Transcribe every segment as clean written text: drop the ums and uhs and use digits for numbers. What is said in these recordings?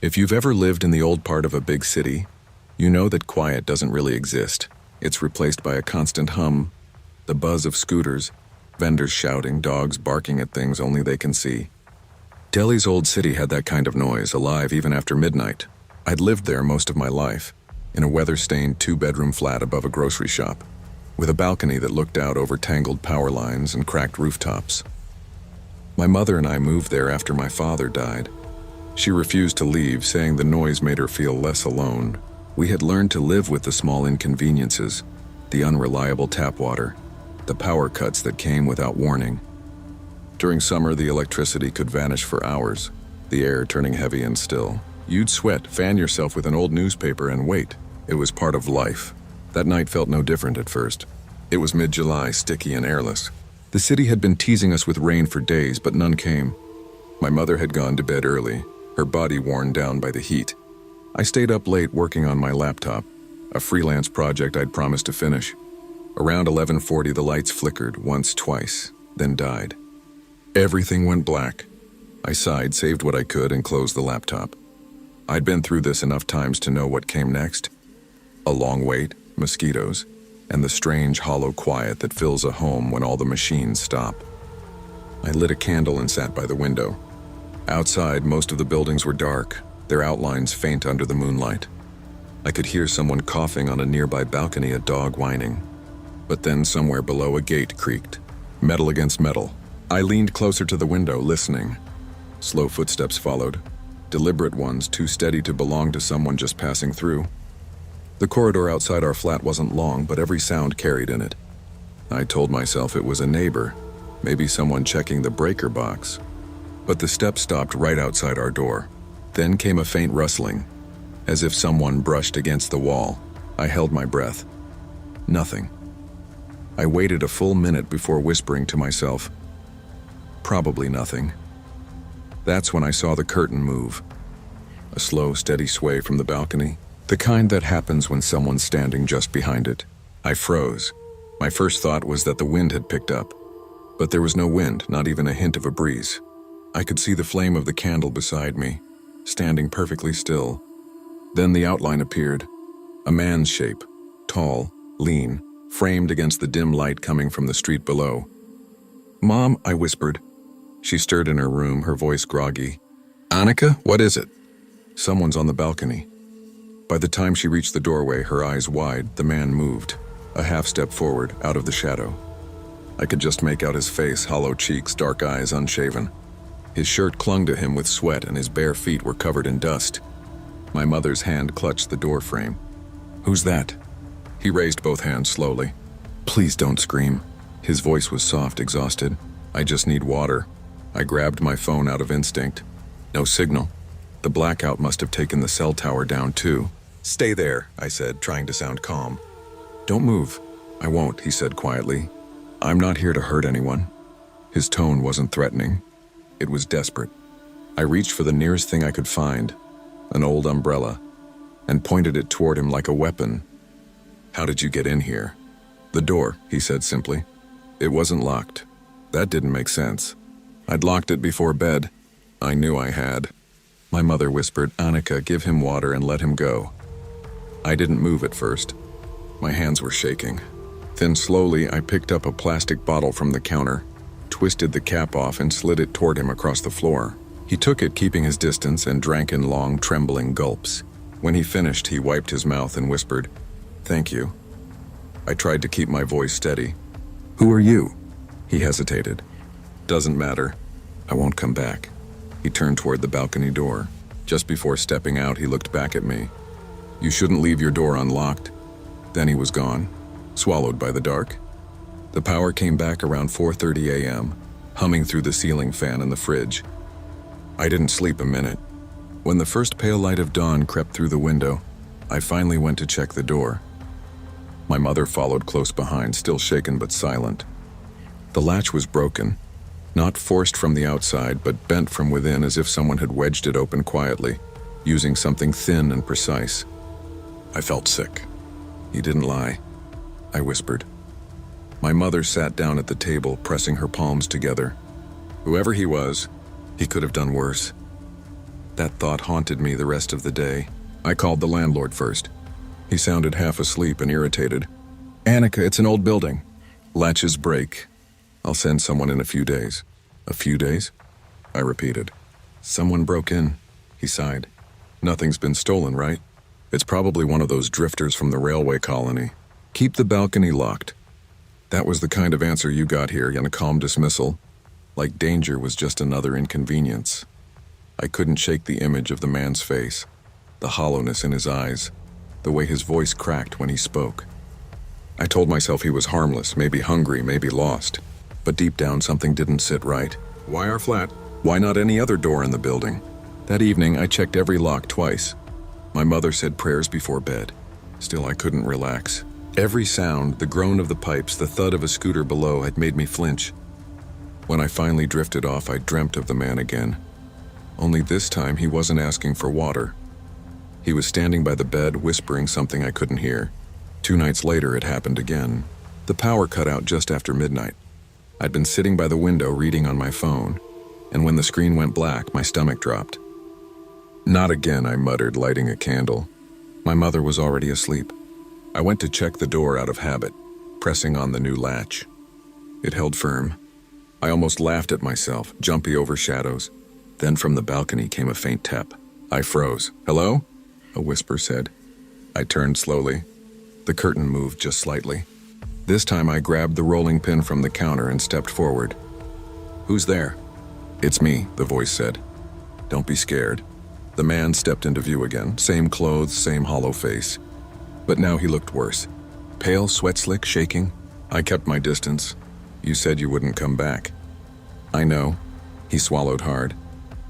If you've ever lived in the old part of a big city, you know that quiet doesn't really exist. It's replaced by a constant hum, the buzz of scooters, vendors shouting, dogs barking at things only they can see. Delhi's old city had that kind of noise, alive even after midnight. I'd lived there most of my life, in a weather-stained two-bedroom flat above a grocery shop, with a balcony that looked out over tangled power lines and cracked rooftops. My mother and I moved there after my father died. She refused to leave, saying the noise made her feel less alone. We had learned to live with the small inconveniences, the unreliable tap water, the power cuts that came without warning. During summer, the electricity could vanish for hours, the air turning heavy and still. You'd sweat, fan yourself with an old newspaper, and wait. It was part of life. That night felt no different at first. It was mid-July, sticky and airless. The city had been teasing us with rain for days, but none came. My mother had gone to bed early, her body worn down by the heat. I stayed up late working on my laptop, a freelance project I'd promised to finish. Around 11:40, the lights flickered once, twice, then died. Everything went black. I sighed, saved what I could, and closed the laptop. I'd been through this enough times to know what came next. A long wait, mosquitoes, and the strange hollow quiet that fills a home when all the machines stop. I lit a candle and sat by the window. Outside, most of the buildings were dark, their outlines faint under the moonlight. I could hear someone coughing on a nearby balcony, a dog whining. But then somewhere below, a gate creaked, metal against metal. I leaned closer to the window, listening. Slow footsteps followed, deliberate ones, too steady to belong to someone just passing through. The corridor outside our flat wasn't long, but every sound carried in it. I told myself it was a neighbor, maybe someone checking the breaker box. But the steps stopped right outside our door. Then came a faint rustling, as if someone brushed against the wall. I held my breath. Nothing. I waited a full minute before whispering to myself, probably nothing. That's when I saw the curtain move. A slow, steady sway from the balcony, the kind that happens when someone's standing just behind it. I froze. My first thought was that the wind had picked up, but there was no wind, not even a hint of a breeze. I could see the flame of the candle beside me, standing perfectly still. Then the outline appeared, a man's shape, tall, lean, framed against the dim light coming from the street below. "Mom," I whispered. She stirred in her room, her voice groggy. "Annika, what is it?" "Someone's on the balcony." By the time she reached the doorway, her eyes wide, the man moved, a half step forward, out of the shadow. I could just make out his face, hollow cheeks, dark eyes, unshaven. His shirt clung to him with sweat and his bare feet were covered in dust. My mother's hand clutched the door frame. "Who's that?" He raised both hands slowly. "Please don't scream." His voice was soft, exhausted. "I just need water." I grabbed my phone out of instinct. No signal. The blackout must have taken the cell tower down too. "Stay there," I said, trying to sound calm. "Don't move." "I won't," he said quietly. "I'm not here to hurt anyone." His tone wasn't threatening. It was desperate. I reached for the nearest thing I could find, an old umbrella, and pointed it toward him like a weapon. "How did you get in here?" "The door," he said simply. "It wasn't locked." That didn't make sense. I'd locked it before bed. I knew I had. My mother whispered, "Annika, give him water and let him go." I didn't move at first. My hands were shaking. Then slowly I picked up a plastic bottle from the counter, twisted the cap off and slid it toward him across the floor. He took it, keeping his distance, and drank in long, trembling gulps. When he finished, he wiped his mouth and whispered, "Thank you." I tried to keep my voice steady. "Who are you?" He hesitated. "Doesn't matter. I won't come back." He turned toward the balcony door. Just before stepping out, he looked back at me. "You shouldn't leave your door unlocked." Then he was gone, swallowed by the dark. The power came back around 4:30 a.m., humming through the ceiling fan in the fridge. I didn't sleep a minute. When the first pale light of dawn crept through the window, I finally went to check the door. My mother followed close behind, still shaken but silent. The latch was broken, not forced from the outside, but bent from within as if someone had wedged it open quietly, using something thin and precise. I felt sick. "He didn't lie," I whispered. My mother sat down at the table, pressing her palms together. "Whoever he was, he could have done worse." That thought haunted me the rest of the day. I called the landlord first. He sounded half asleep and irritated. Annika, it's an old building. Latches break. I'll send someone in a few days. A few days? I repeated. Someone broke in. He sighed. Nothing's been stolen, right? It's probably one of those drifters from the railway colony. Keep the balcony locked. That was the kind of answer you got here in a calm dismissal. Like danger was just another inconvenience. I couldn't shake the image of the man's face, the hollowness in his eyes, the way his voice cracked when he spoke. I told myself he was harmless, maybe hungry, maybe lost. But deep down, something didn't sit right. Why our flat? Why not any other door in the building? That evening, I checked every lock twice. My mother said prayers before bed. Still, I couldn't relax. Every sound, the groan of the pipes, the thud of a scooter below had made me flinch. When I finally drifted off, I dreamt of the man again. Only this time, he wasn't asking for water. He was standing by the bed, whispering something I couldn't hear. 2 nights later, it happened again. The power cut out just after midnight. I'd been sitting by the window reading on my phone, and when the screen went black, my stomach dropped. Not again, I muttered, lighting a candle. My mother was already asleep. I went to check the door out of habit, pressing on the new latch. It held firm. I almost laughed at myself, jumpy over shadows. Then from the balcony came a faint tap. I froze. Hello? A whisper said. I turned slowly. The curtain moved just slightly. This time I grabbed the rolling pin from the counter and stepped forward. Who's there? It's me, the voice said. Don't be scared. The man stepped into view again, same clothes, same hollow face. But now he looked worse. Pale, sweat-slick, shaking. I kept my distance. You said you wouldn't come back. I know. He swallowed hard.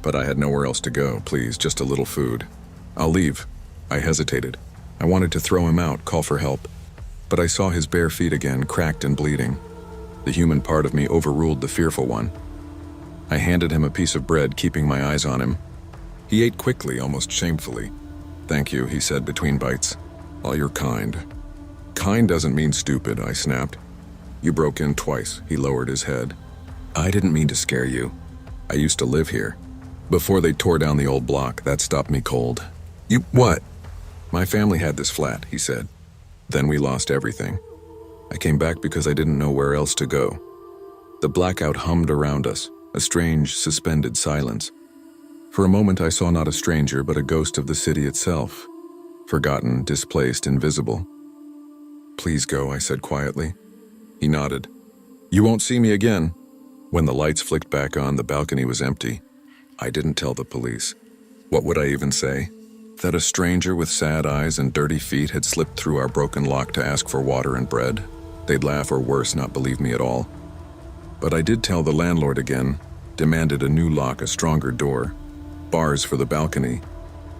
But I had nowhere else to go. Please, just a little food. I'll leave. I hesitated. I wanted to throw him out, call for help. But I saw his bare feet again, cracked and bleeding. The human part of me overruled the fearful one. I handed him a piece of bread, keeping my eyes on him. He ate quickly, almost shamefully. Thank you, he said between bites. Oh, you're kind. Kind doesn't mean stupid, I snapped. You broke in twice, he lowered his head. I didn't mean to scare you. I used to live here. Before they tore down the old block, that stopped me cold. You, what? My family had this flat, he said. Then we lost everything. I came back because I didn't know where else to go. The blackout hummed around us, a strange, suspended silence. For a moment I saw not a stranger, but a ghost of the city itself. Forgotten, displaced, invisible. Please go, I said quietly. He nodded. You won't see me again. When the lights flicked back on, the balcony was empty. I didn't tell the police. What would I even say? That a stranger with sad eyes and dirty feet had slipped through our broken lock to ask for water and bread? They'd laugh or worse, not believe me at all. But I did tell the landlord again, demanded a new lock, a stronger door, bars for the balcony.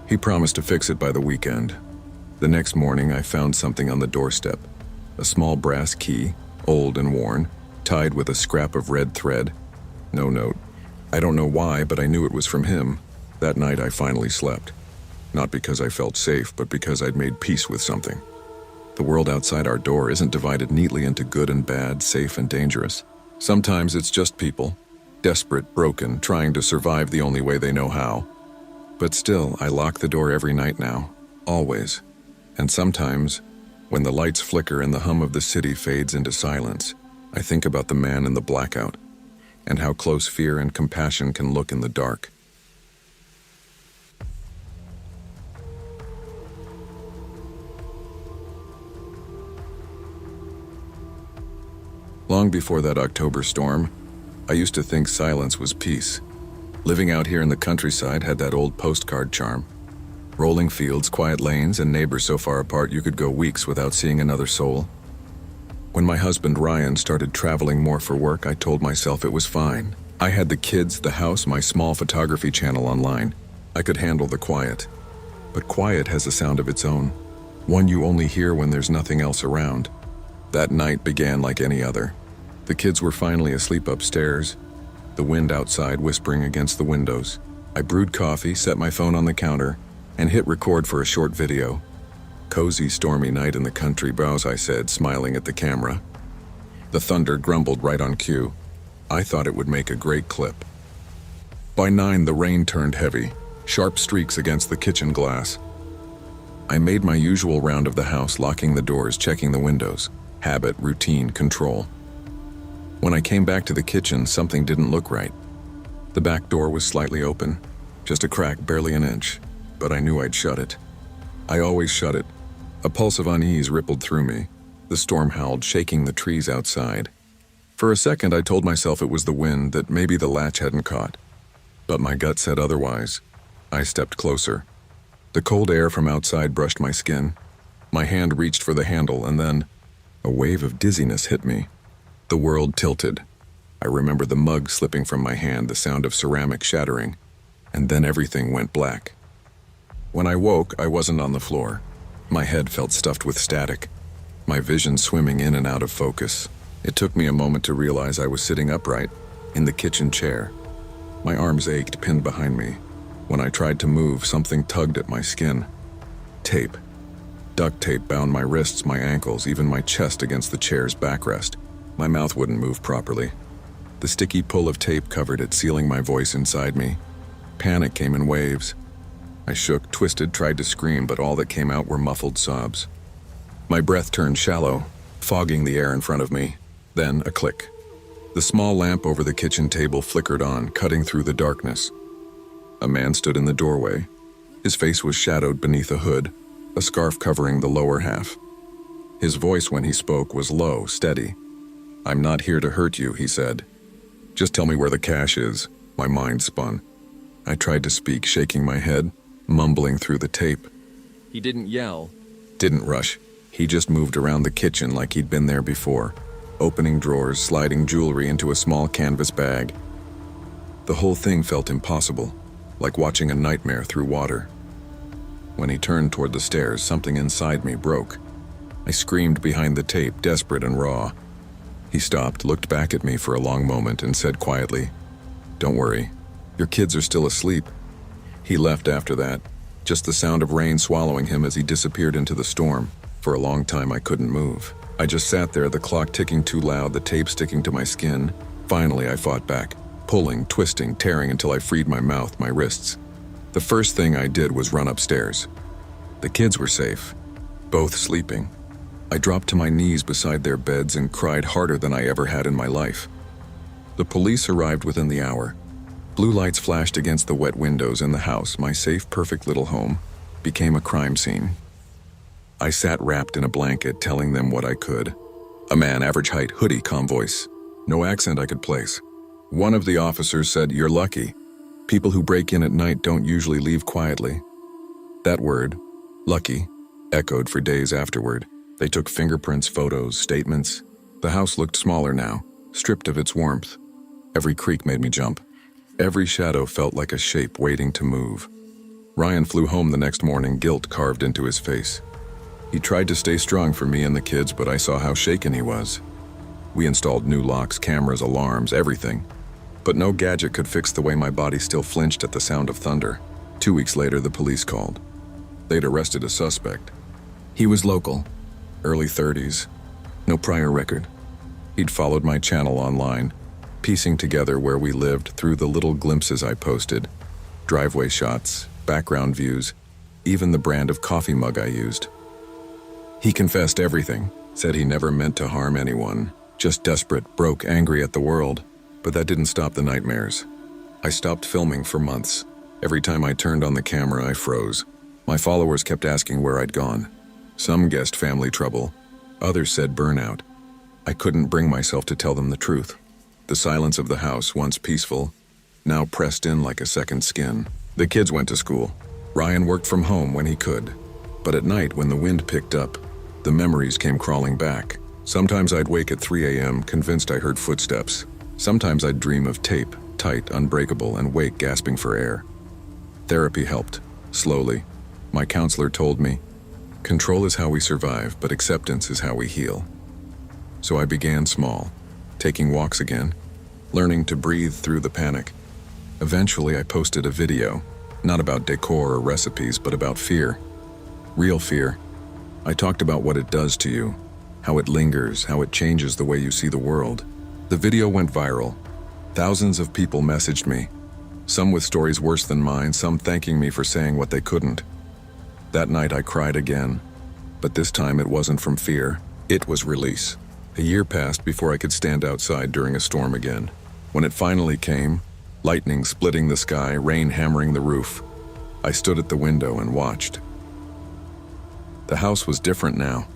He promised to fix it by the weekend. The next morning I found something on the doorstep, a small brass key, old and worn, tied with a scrap of red thread. No note. I don't know why, but I knew it was from him. That night I finally slept. Not because I felt safe, but because I'd made peace with something. The world outside our door isn't divided neatly into good and bad, safe and dangerous. Sometimes it's just people, desperate, broken, trying to survive the only way they know how. But still, I lock the door every night now, always. And sometimes, when the lights flicker and the hum of the city fades into silence, I think about the man in the blackout, and how close fear and compassion can look in the dark. Long before that October storm, I used to think silence was peace. Living out here in the countryside had that old postcard charm. Rolling fields, quiet lanes, and neighbors so far apart you could go weeks without seeing another soul. When my husband Ryan started traveling more for work, I told myself it was fine. I had the kids, the house, my small photography channel online. I could handle the quiet. But quiet has a sound of its own, one you only hear when there's nothing else around. That night began like any other. The kids were finally asleep upstairs, the wind outside whispering against the windows. I brewed coffee, set my phone on the counter, and hit record for a short video. Cozy, stormy night in the country, browse, I said, smiling at the camera. The thunder grumbled right on cue. I thought it would make a great clip. By 9, the rain turned heavy. sharp streaks against the kitchen glass. I made my usual round of the house, locking the doors, checking the windows. Habit, routine, control. When I came back to the kitchen, something didn't look right. The back door was slightly open, just a crack, barely an inch, but I knew I'd shut it. I always shut it. A pulse of unease rippled through me. The storm howled, shaking the trees outside. For a second, I told myself it was the wind, that maybe the latch hadn't caught. But my gut said otherwise. I stepped closer. The cold air from outside brushed my skin. My hand reached for the handle, and then a wave of dizziness hit me. The world tilted. I remember the mug slipping from my hand, the sound of ceramic shattering, and then everything went black. When I woke, I wasn't on the floor. My head felt stuffed with static, my vision swimming in and out of focus. It took me a moment to realize I was sitting upright, in the kitchen chair. My arms ached, pinned behind me. When I tried to move, something tugged at my skin. Tape. Duct tape bound my wrists, my ankles, even my chest against the chair's backrest. My mouth wouldn't move properly. The sticky pull of tape covered it, sealing my voice inside me. Panic came in waves. I shook, twisted, tried to scream, but all that came out were muffled sobs. My breath turned shallow, fogging the air in front of me. Then a click. The small lamp over the kitchen table flickered on, cutting through the darkness. A man stood in the doorway. His face was shadowed beneath a hood, a scarf covering the lower half. His voice when he spoke was low, steady. "I'm not here to hurt you," he said. "Just tell me where the cash is." My mind spun. I tried to speak, shaking my head, mumbling through the tape. He didn't yell. Didn't rush. He just moved around the kitchen like he'd been there before, opening drawers, sliding jewelry into a small canvas bag. The whole thing felt impossible, like watching a nightmare through water. When he turned toward the stairs, something inside me broke. I screamed behind the tape, desperate and raw. He stopped, looked back at me for a long moment, and said quietly, "Don't worry, your kids are still asleep." He left after that, just the sound of rain swallowing him as he disappeared into the storm. For a long time, I couldn't move. I just sat there, the clock ticking too loud, the tape sticking to my skin. Finally, I fought back, pulling, twisting, tearing until I freed my mouth, my wrists. The first thing I did was run upstairs. The kids were safe, both sleeping. I dropped to my knees beside their beds and cried harder than I ever had in my life. The police arrived within the hour. Blue lights flashed against the wet windows, and the house, my safe, perfect little home, became a crime scene. I sat wrapped in a blanket, telling them what I could. A man, average height, hoodie, calm voice. No accent I could place. One of the officers said, "You're lucky. People who break in at night don't usually leave quietly." That word, lucky, echoed for days afterward. They took fingerprints, photos, statements. The house looked smaller now, stripped of its warmth. Every creak made me jump. Every shadow felt like a shape waiting to move. Ryan flew home the next morning, guilt carved into his face. He tried to stay strong for me and the kids, but I saw how shaken he was. We installed new locks, cameras, alarms, everything. But no gadget could fix the way my body still flinched at the sound of thunder. 2 weeks later, the police called. They'd arrested a suspect. He was local, early 30s, no prior record. He'd followed my channel online, piecing together where we lived through the little glimpses I posted. Driveway shots, background views, even the brand of coffee mug I used. He confessed everything, said he never meant to harm anyone, just desperate, broke, angry at the world. But that didn't stop the nightmares. I stopped filming for months. Every time I turned on the camera, I froze. My followers kept asking where I'd gone. Some guessed family trouble. Others said burnout. I couldn't bring myself to tell them the truth. The silence of the house, once peaceful, now pressed in like a second skin. The kids went to school. Ryan worked from home when he could. But at night, when the wind picked up, the memories came crawling back. Sometimes I'd wake at 3 a.m., convinced I heard footsteps. Sometimes I'd dream of tape, tight, unbreakable, and wake gasping for air. Therapy helped, slowly. My counselor told me, control is how we survive, but acceptance is how we heal. So I began small, taking walks again, learning to breathe through the panic. Eventually, I posted a video, not about decor or recipes, but about fear. Real fear. I talked about what it does to you, how it lingers, how it changes the way you see the world. The video went viral. Thousands of people messaged me. Some with stories worse than mine, some thanking me for saying what they couldn't. That night I cried again, but this time it wasn't from fear. It was release. A year passed before I could stand outside during a storm again. When it finally came, lightning splitting the sky, rain hammering the roof, I stood at the window and watched. The house was different now.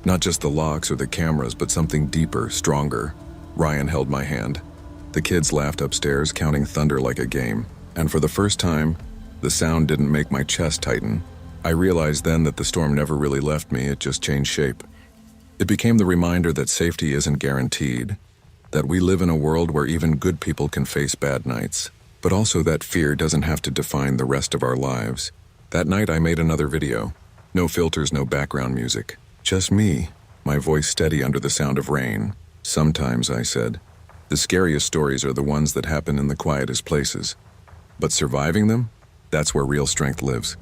Not just the locks or the cameras, but something deeper, stronger. Ryan held my hand. The kids laughed upstairs, counting thunder like a game. And for the first time, the sound didn't make my chest tighten. I realized then that the storm never really left me, it just changed shape. It became the reminder that safety isn't guaranteed, that we live in a world where even good people can face bad nights, but also that fear doesn't have to define the rest of our lives. That night I made another video. No filters, no background music. Just me, my voice steady under the sound of rain. Sometimes, I said, the scariest stories are the ones that happen in the quietest places. But surviving them, that's where real strength lives.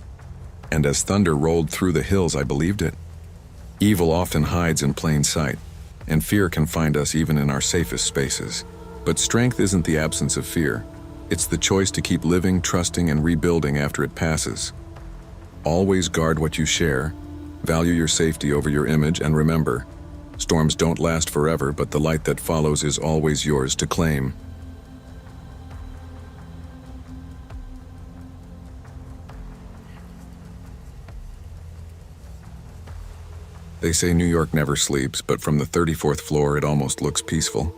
And as thunder rolled through the hills, I believed it. Evil often hides in plain sight, and fear can find us even in our safest spaces. But strength isn't the absence of fear. It's the choice to keep living, trusting, and rebuilding after it passes. Always guard what you share, value your safety over your image, and remember, storms don't last forever, but the light that follows is always yours to claim. They say New York never sleeps, but from the 34th floor it almost looks peaceful.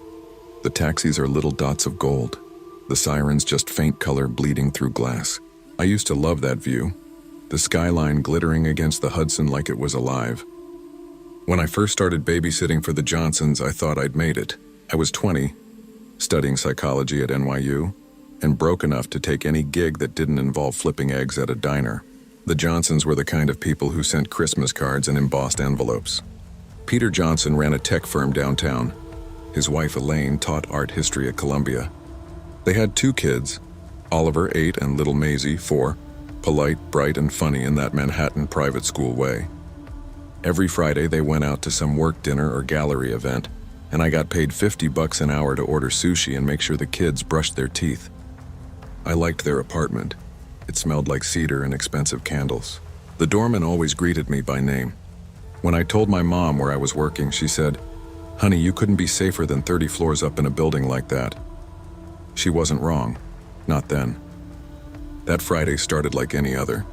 The taxis are little dots of gold. The sirens just faint color bleeding through glass. I used to love that view, the skyline glittering against the Hudson like it was alive. When I first started babysitting for the Johnsons, I thought I'd made it. I was 20, studying psychology at NYU, and broke enough to take any gig that didn't involve flipping eggs at a diner. The Johnsons were the kind of people who sent Christmas cards in embossed envelopes. Peter Johnson ran a tech firm downtown. His wife Elaine taught art history at Columbia. They had 2 kids, Oliver 8 and little Maisie 4, polite, bright, and funny in that Manhattan private school way. Every Friday they went out to some work dinner or gallery event, and I got paid $50 an hour to order sushi and make sure the kids brushed their teeth. I liked their apartment. It smelled like cedar and expensive candles. The doorman always greeted me by name. When I told my mom where I was working, she said, "Honey, you couldn't be safer than 30 floors up in a building like that." She wasn't wrong. Not then. That Friday started like any other.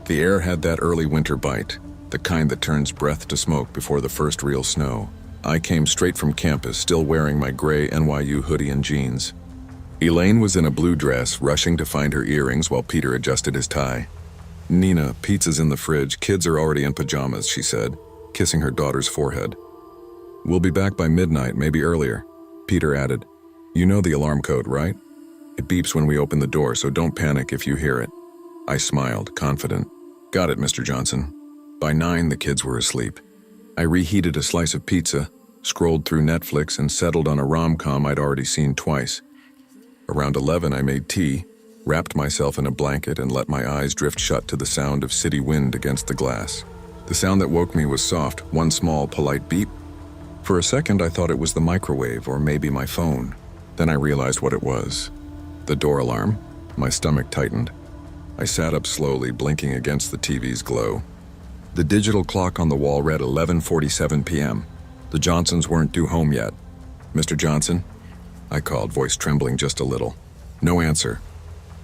The air had that early winter bite, the kind that turns breath to smoke before the first real snow. I came straight from campus, still wearing my gray NYU hoodie and jeans. Elaine was in a blue dress, rushing to find her earrings while Peter adjusted his tie. "Nina, pizza's in the fridge. Kids are already in pajamas," she said, kissing her daughter's forehead. "We'll be back by midnight, maybe earlier," Peter added. "You know the alarm code, right? It beeps when we open the door, so don't panic if you hear it." I smiled, confident. "Got it, Mr. Johnson." By 9, the kids were asleep. I reheated a slice of pizza, scrolled through Netflix, and settled on a rom-com I'd already seen twice. Around 11, I made tea, wrapped myself in a blanket, and let my eyes drift shut to the sound of city wind against the glass. The sound that woke me was soft, one small, polite beep. For a second, I thought it was the microwave or maybe my phone. Then I realized what it was. The door alarm. My stomach tightened. I sat up slowly, blinking against the TV's glow. The digital clock on the wall read 11:47 p.m. The Johnsons weren't due home yet. "Mr. Johnson?" I called, voice trembling just a little. No answer.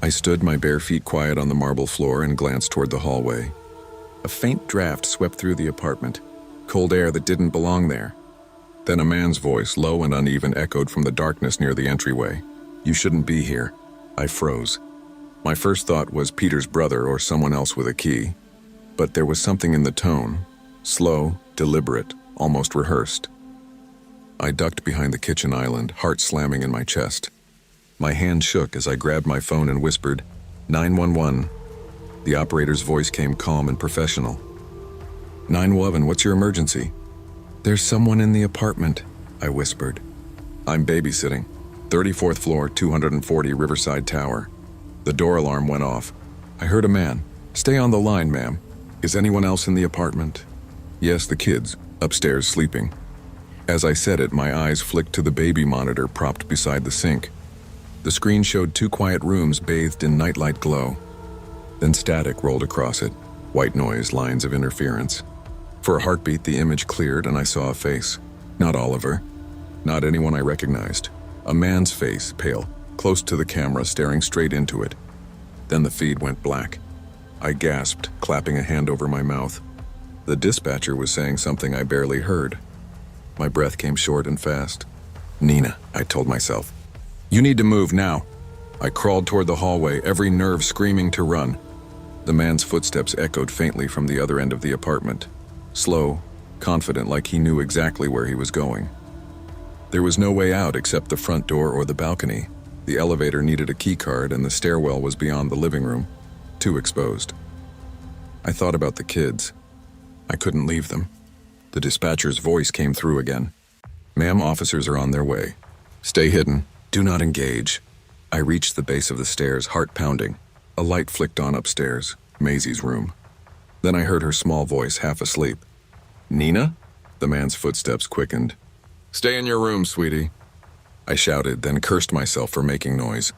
I stood, my bare feet quiet on the marble floor, and glanced toward the hallway. A faint draft swept through the apartment, cold air that didn't belong there. Then a man's voice, low and uneven, echoed from the darkness near the entryway. "You shouldn't be here." I froze. My first thought was Peter's brother or someone else with a key. But there was something in the tone, slow, deliberate, almost rehearsed. I ducked behind the kitchen island, heart slamming in my chest. My hand shook as I grabbed my phone and whispered, "911. The operator's voice came calm and professional. 911, what's your emergency?" "There's someone in the apartment," I whispered. "I'm babysitting. 34th floor, 240 Riverside Tower." The door alarm went off. I heard a man. "Stay on the line, ma'am. Is anyone else in the apartment?" "Yes, the kids, upstairs sleeping." As I said it, my eyes flicked to the baby monitor propped beside the sink. The screen showed 2 quiet rooms bathed in nightlight glow. Then static rolled across it, white noise, lines of interference. For a heartbeat, the image cleared and I saw a face. Not Oliver. Not anyone I recognized. A man's face, pale, close to the camera, staring straight into it. Then the feed went black. I gasped, clapping a hand over my mouth. The dispatcher was saying something I barely heard. My breath came short and fast. "Nina," I told myself. "You need to move now." I crawled toward the hallway, every nerve screaming to run. The man's footsteps echoed faintly from the other end of the apartment. Slow, confident, like he knew exactly where he was going. There was no way out except the front door or the balcony. The elevator needed a keycard and the stairwell was beyond the living room, too exposed. I thought about the kids. I couldn't leave them. The dispatcher's voice came through again. "Ma'am, officers are on their way. Stay hidden. Do not engage." I reached the base of the stairs, heart pounding. A light flicked on upstairs, Maisie's room. Then I heard her small voice, half asleep. "Nina?" The man's footsteps quickened. "Stay in your room, sweetie." I shouted, then cursed myself for making noise.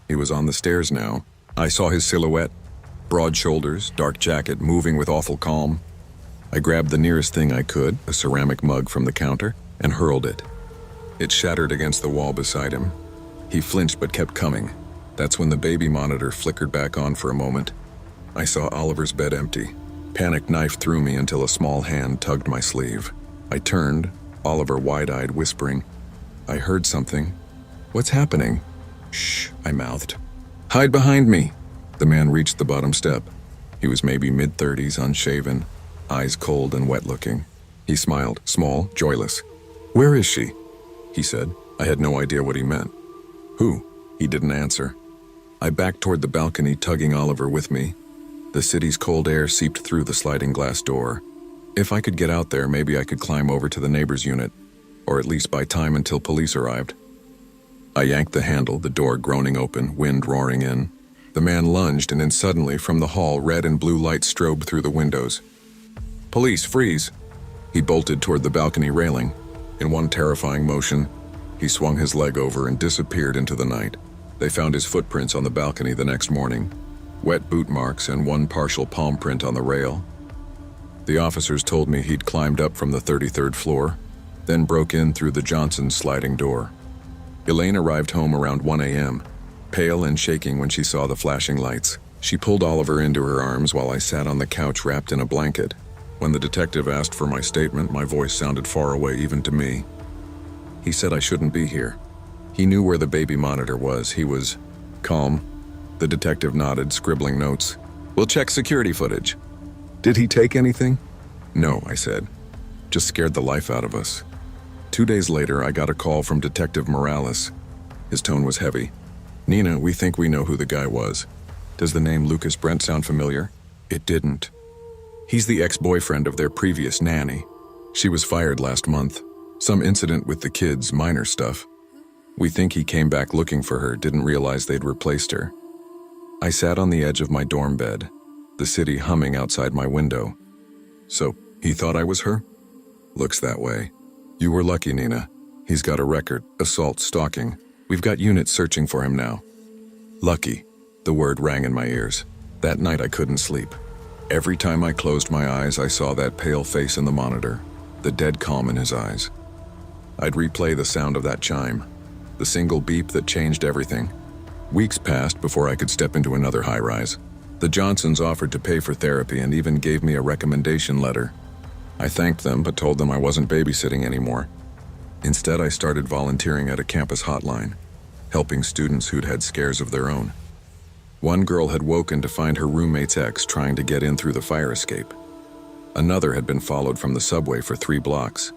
He was on the stairs now. I saw his silhouette. Broad shoulders, dark jacket, moving with awful calm. I grabbed the nearest thing I could, a ceramic mug from the counter, and hurled it. It shattered against the wall beside him. He flinched but kept coming. That's when the baby monitor flickered back on for a moment. I saw Oliver's bed empty. Panic knifed through me until a small hand tugged my sleeve. I turned, Oliver wide-eyed, whispering. I heard something. "What's happening?" "Shh," I mouthed. "Hide behind me." The man reached the bottom step. He was maybe mid-30s, unshaven, eyes cold and wet-looking. He smiled, small, joyless. "Where is she?" he said. I had no idea what he meant. "Who?" He didn't answer. I backed toward the balcony, tugging Oliver with me. The city's cold air seeped through the sliding glass door. If I could get out there, maybe I could climb over to the neighbor's unit, or at least buy time until police arrived. I yanked the handle, the door groaning open, wind roaring in. The man lunged, and then suddenly, from the hall, red and blue lights strobed through the windows. "Police, freeze!" He bolted toward the balcony railing. In one terrifying motion, he swung his leg over and disappeared into the night. They found his footprints on the balcony the next morning, wet boot marks and one partial palm print on the rail. The officers told me he'd climbed up from the 33rd floor, then broke in through the Johnson's sliding door. Elaine arrived home around 1 a.m., pale and shaking when she saw the flashing lights. She pulled Oliver into her arms while I sat on the couch wrapped in a blanket. When the detective asked for my statement, my voice sounded far away even to me. He said I shouldn't be here. He knew where the baby monitor was. He was calm. The detective nodded, scribbling notes. "We'll check security footage." "Did he take anything?" "No," I said. "Just scared the life out of us." 2 days later, I got a call from Detective Morales. His tone was heavy. "Nina, we think we know who the guy was. Does the name Lucas Brent sound familiar?" It didn't. "He's the ex-boyfriend of their previous nanny. She was fired last month. Some incident with the kids, minor stuff. We think he came back looking for her, didn't realize they'd replaced her." I sat on the edge of my dorm bed, the city humming outside my window. "So, he thought I was her?" "Looks that way. You were lucky, Nina. He's got a record, assault, stalking. We've got units searching for him now." Lucky. The word rang in my ears. That night I couldn't sleep. Every time I closed my eyes, I saw that pale face in the monitor, the dead calm in his eyes. I'd replay the sound of that chime, the single beep that changed everything. Weeks passed before I could step into another high-rise. The Johnsons offered to pay for therapy and even gave me a recommendation letter. I thanked them but told them I wasn't babysitting anymore. Instead, I started volunteering at a campus hotline, helping students who'd had scares of their own. One girl had woken to find her roommate's ex trying to get in through the fire escape. Another had been followed from the subway for 3 blocks.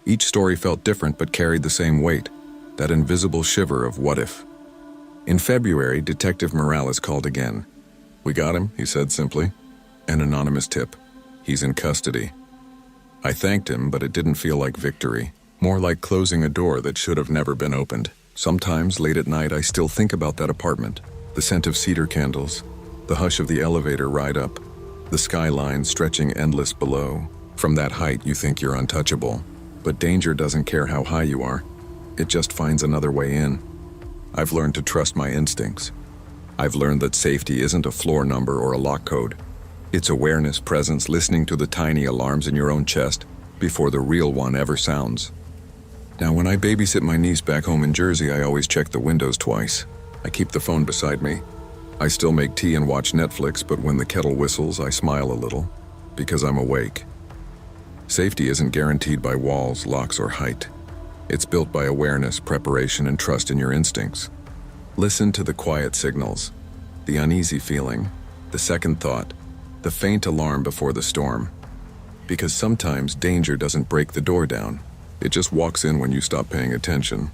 Each story felt different but carried the same weight, that invisible shiver of what if. In February, Detective Morales called again. "We got him," he said simply. An anonymous tip. "He's in custody." I thanked him, but it didn't feel like victory. More like closing a door that should have never been opened. Sometimes, late at night, I still think about that apartment. The scent of cedar candles, the hush of the elevator ride up, the skyline stretching endless below. From that height, you think you're untouchable. But danger doesn't care how high you are. It just finds another way in. I've learned to trust my instincts. I've learned that safety isn't a floor number or a lock code. It's awareness, presence, listening to the tiny alarms in your own chest before the real one ever sounds. Now, when I babysit my niece back home in Jersey, I always check the windows twice. I keep the phone beside me. I still make tea and watch Netflix, but when the kettle whistles, I smile a little, because I'm awake. Safety isn't guaranteed by walls, locks, or height. It's built by awareness, preparation, and trust in your instincts. Listen to the quiet signals, the uneasy feeling, the second thought, the faint alarm before the storm. Because sometimes danger doesn't break the door down. It just walks in when you stop paying attention.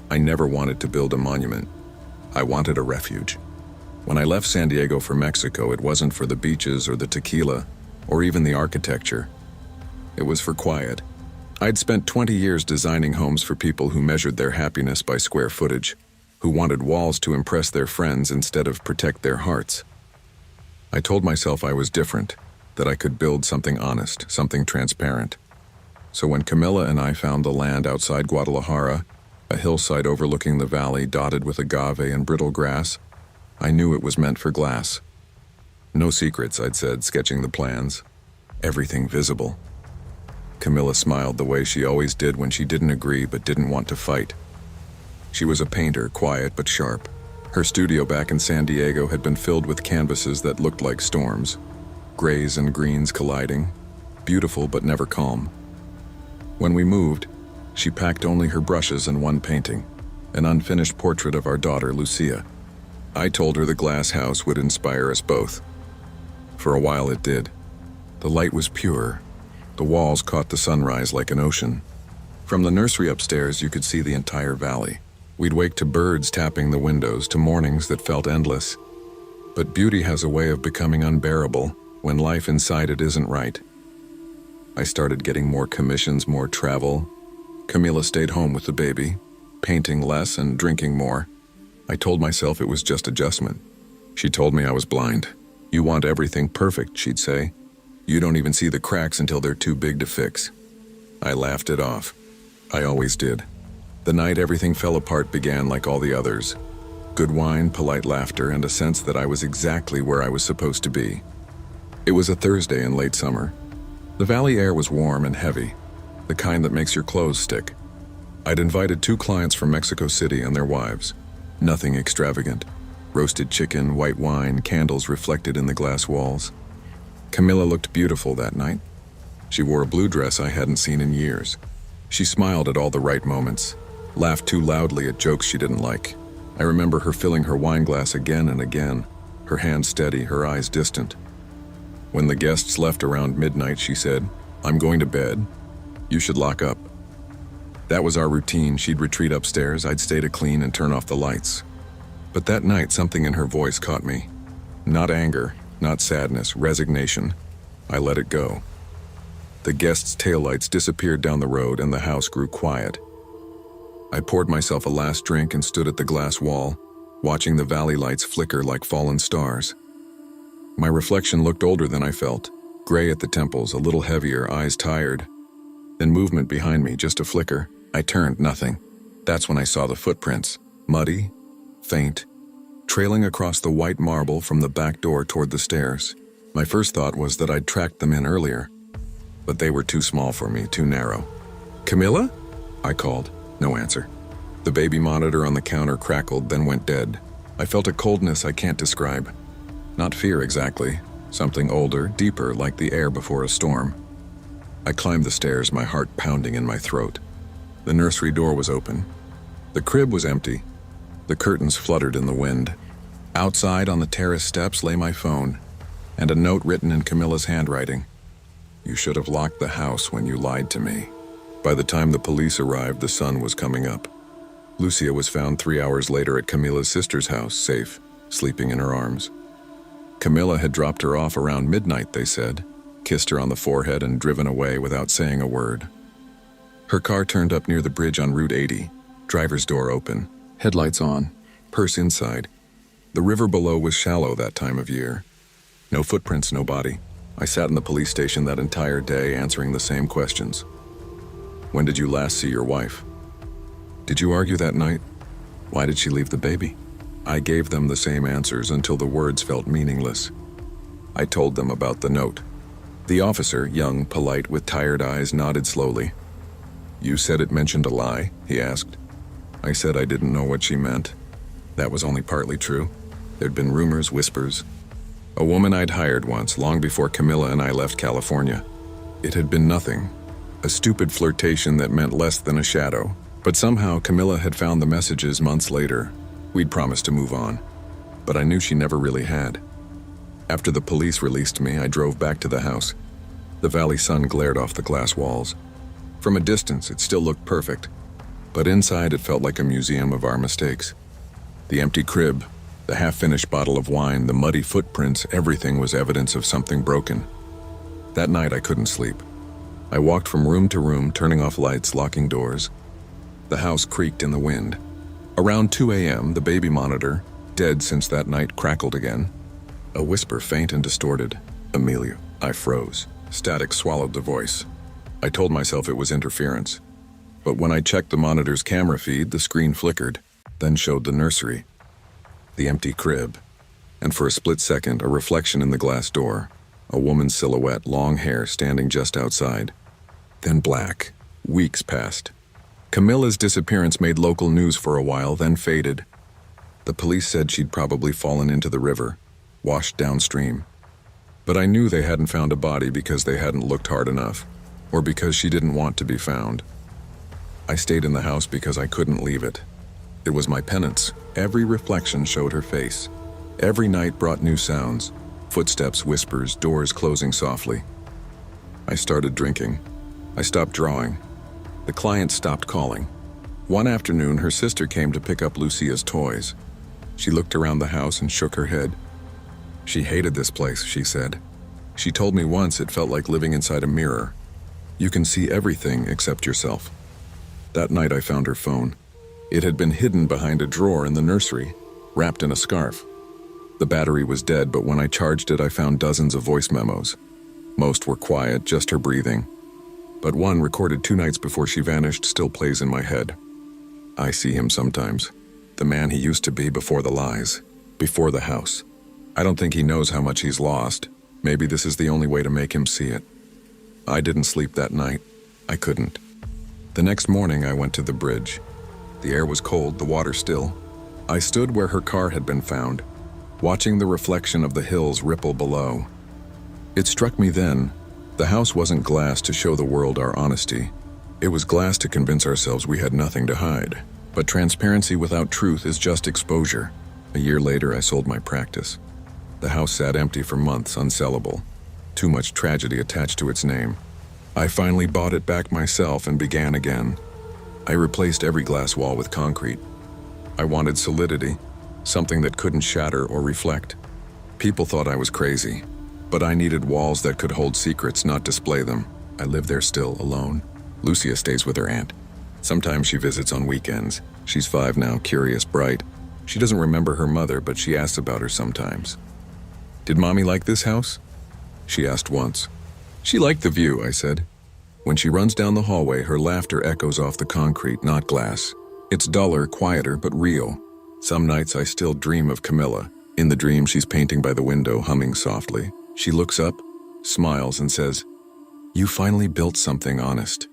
I never wanted to build a monument. I wanted a refuge. When I left San Diego for Mexico, it wasn't for the beaches or the tequila, or even the architecture. It was for quiet. I'd spent 20 years designing homes for people who measured their happiness by square footage, who wanted walls to impress their friends instead of protect their hearts. I told myself I was different, that I could build something honest, something transparent. So when Camilla and I found the land outside Guadalajara, a hillside overlooking the valley dotted with agave and brittle grass, I knew it was meant for glass. No secrets, I'd said, sketching the plans. Everything visible. Camilla smiled the way she always did when she didn't agree but didn't want to fight. She was a painter, quiet but sharp. Her studio back in San Diego had been filled with canvases that looked like storms, grays and greens colliding, beautiful but never calm. When we moved, she packed only her brushes and one painting, an unfinished portrait of our daughter, Lucia. I told her the glass house would inspire us both. For a while it did. The light was pure. The walls caught the sunrise like an ocean. From the nursery upstairs, you could see the entire valley. We'd wake to birds tapping the windows, to mornings that felt endless. But beauty has a way of becoming unbearable when life inside it isn't right. I started getting more commissions, more travel. Camila stayed home with the baby, painting less and drinking more. I told myself it was just adjustment. She told me I was blind. You want everything perfect, she'd say. You don't even see the cracks until they're too big to fix. I laughed it off. I always did. The night everything fell apart began like all the others. Good wine, polite laughter, and a sense that I was exactly where I was supposed to be. It was a Thursday in late summer. The valley air was warm and heavy, the kind that makes your clothes stick. I'd invited 2 clients from Mexico City and their wives. Nothing extravagant. Roasted chicken, white wine, candles reflected in the glass walls. Camilla looked beautiful that night. She wore a blue dress I hadn't seen in years. She smiled at all the right moments, laughed too loudly at jokes she didn't like. I remember her filling her wine glass again and again, her hand steady, her eyes distant. When the guests left around midnight, she said, "I'm going to bed. You should lock up." That was our routine. She'd retreat upstairs, I'd stay to clean and turn off the lights. But that night, something in her voice caught me. Not anger, not sadness, resignation. I let it go. The guests' taillights disappeared down the road and the house grew quiet. I poured myself a last drink and stood at the glass wall, watching the valley lights flicker like fallen stars. My reflection looked older than I felt, gray at the temples, a little heavier, eyes tired. Then movement behind me, just a flicker. I turned, nothing. That's when I saw the footprints, muddy, faint, trailing across the white marble from the back door toward the stairs. My first thought was that I'd tracked them in earlier, but they were too small for me, too narrow. "Camilla?" I called. No answer. The baby monitor on the counter crackled, then went dead. I felt a coldness I can't describe. Not fear exactly, something older, deeper, like the air before a storm. I climbed the stairs, my heart pounding in my throat. The nursery door was open. The crib was empty. The curtains fluttered in the wind. Outside on the terrace steps lay my phone, and a note written in Camilla's handwriting. "You should have locked the house when you lied to me." By the time the police arrived, the sun was coming up. Lucia was found 3 hours later at Camilla's sister's house, safe, sleeping in her arms. Camilla had dropped her off around midnight, they said, kissed her on the forehead and driven away without saying a word. Her car turned up near the bridge on Route 80, driver's door open, headlights on, purse inside. The river below was shallow that time of year. No footprints, no body. I sat in the police station that entire day answering the same questions. When did you last see your wife? Did you argue that night? Why did she leave the baby? I gave them the same answers until the words felt meaningless. I told them about the note. The officer, young, polite, with tired eyes, nodded slowly. You said it mentioned a lie, he asked. I said I didn't know what she meant. That was only partly true. There'd been rumors, whispers. A woman I'd hired once, long before Camilla and I left California. It had been nothing. A stupid flirtation that meant less than a shadow. But somehow Camilla had found the messages months later. We'd promised to move on. But I knew she never really had. After the police released me, I drove back to the house. The valley sun glared off the glass walls. From a distance, it still looked perfect. But inside, it felt like a museum of our mistakes. The empty crib, the half-finished bottle of wine, the muddy footprints, everything was evidence of something broken. That night, I couldn't sleep. I walked from room to room, turning off lights, locking doors. The house creaked in the wind. Around 2 a.m., the baby monitor, dead since that night, crackled again. A whisper, faint and distorted. Amelia. I froze. Static swallowed the voice. I told myself it was interference. But when I checked the monitor's camera feed, the screen flickered, then showed the nursery, the empty crib, and for a split second, a reflection in the glass door, a woman's silhouette, long hair, standing just outside. Then black. Weeks passed. Camilla's disappearance made local news for a while, then faded. The police said she'd probably fallen into the river, washed downstream. But I knew they hadn't found a body because they hadn't looked hard enough, or because she didn't want to be found. I stayed in the house because I couldn't leave it. It was my penance. Every reflection showed her face. Every night brought new sounds, footsteps, whispers, doors closing softly. I started drinking. I stopped drawing. The client stopped calling. One afternoon, her sister came to pick up Lucia's toys. She looked around the house and shook her head. She hated this place, she said. She told me once it felt like living inside a mirror. You can see everything except yourself. That night I found her phone. It had been hidden behind a drawer in the nursery, wrapped in a scarf. The battery was dead, but when I charged it, I found dozens of voice memos. Most were quiet, just her breathing. But one, recorded 2 nights before she vanished, still plays in my head. I see him sometimes. The man he used to be before the lies, before the house. I don't think he knows how much he's lost. Maybe this is the only way to make him see it. I didn't sleep that night. I couldn't. The next morning, I went to the bridge. The air was cold, the water still. I stood where her car had been found, watching the reflection of the hills ripple below. It struck me then, the house wasn't glass to show the world our honesty. It was glass to convince ourselves we had nothing to hide. But transparency without truth is just exposure. A year later, I sold my practice. The house sat empty for months, unsellable. Too much tragedy attached to its name. I finally bought it back myself and began again. I replaced every glass wall with concrete. I wanted solidity, something that couldn't shatter or reflect. People thought I was crazy, but I needed walls that could hold secrets, not display them. I live there still, alone. Lucia stays with her aunt. Sometimes she visits on weekends. She's 5 now, curious, bright. She doesn't remember her mother, but she asks about her sometimes. Did Mommy like this house? She asked once. She liked the view, I said. When she runs down the hallway, her laughter echoes off the concrete, not glass. It's duller, quieter, but real. Some nights I still dream of Camilla. In the dream, she's painting by the window, humming softly. She looks up, smiles, and says, "You finally built something honest."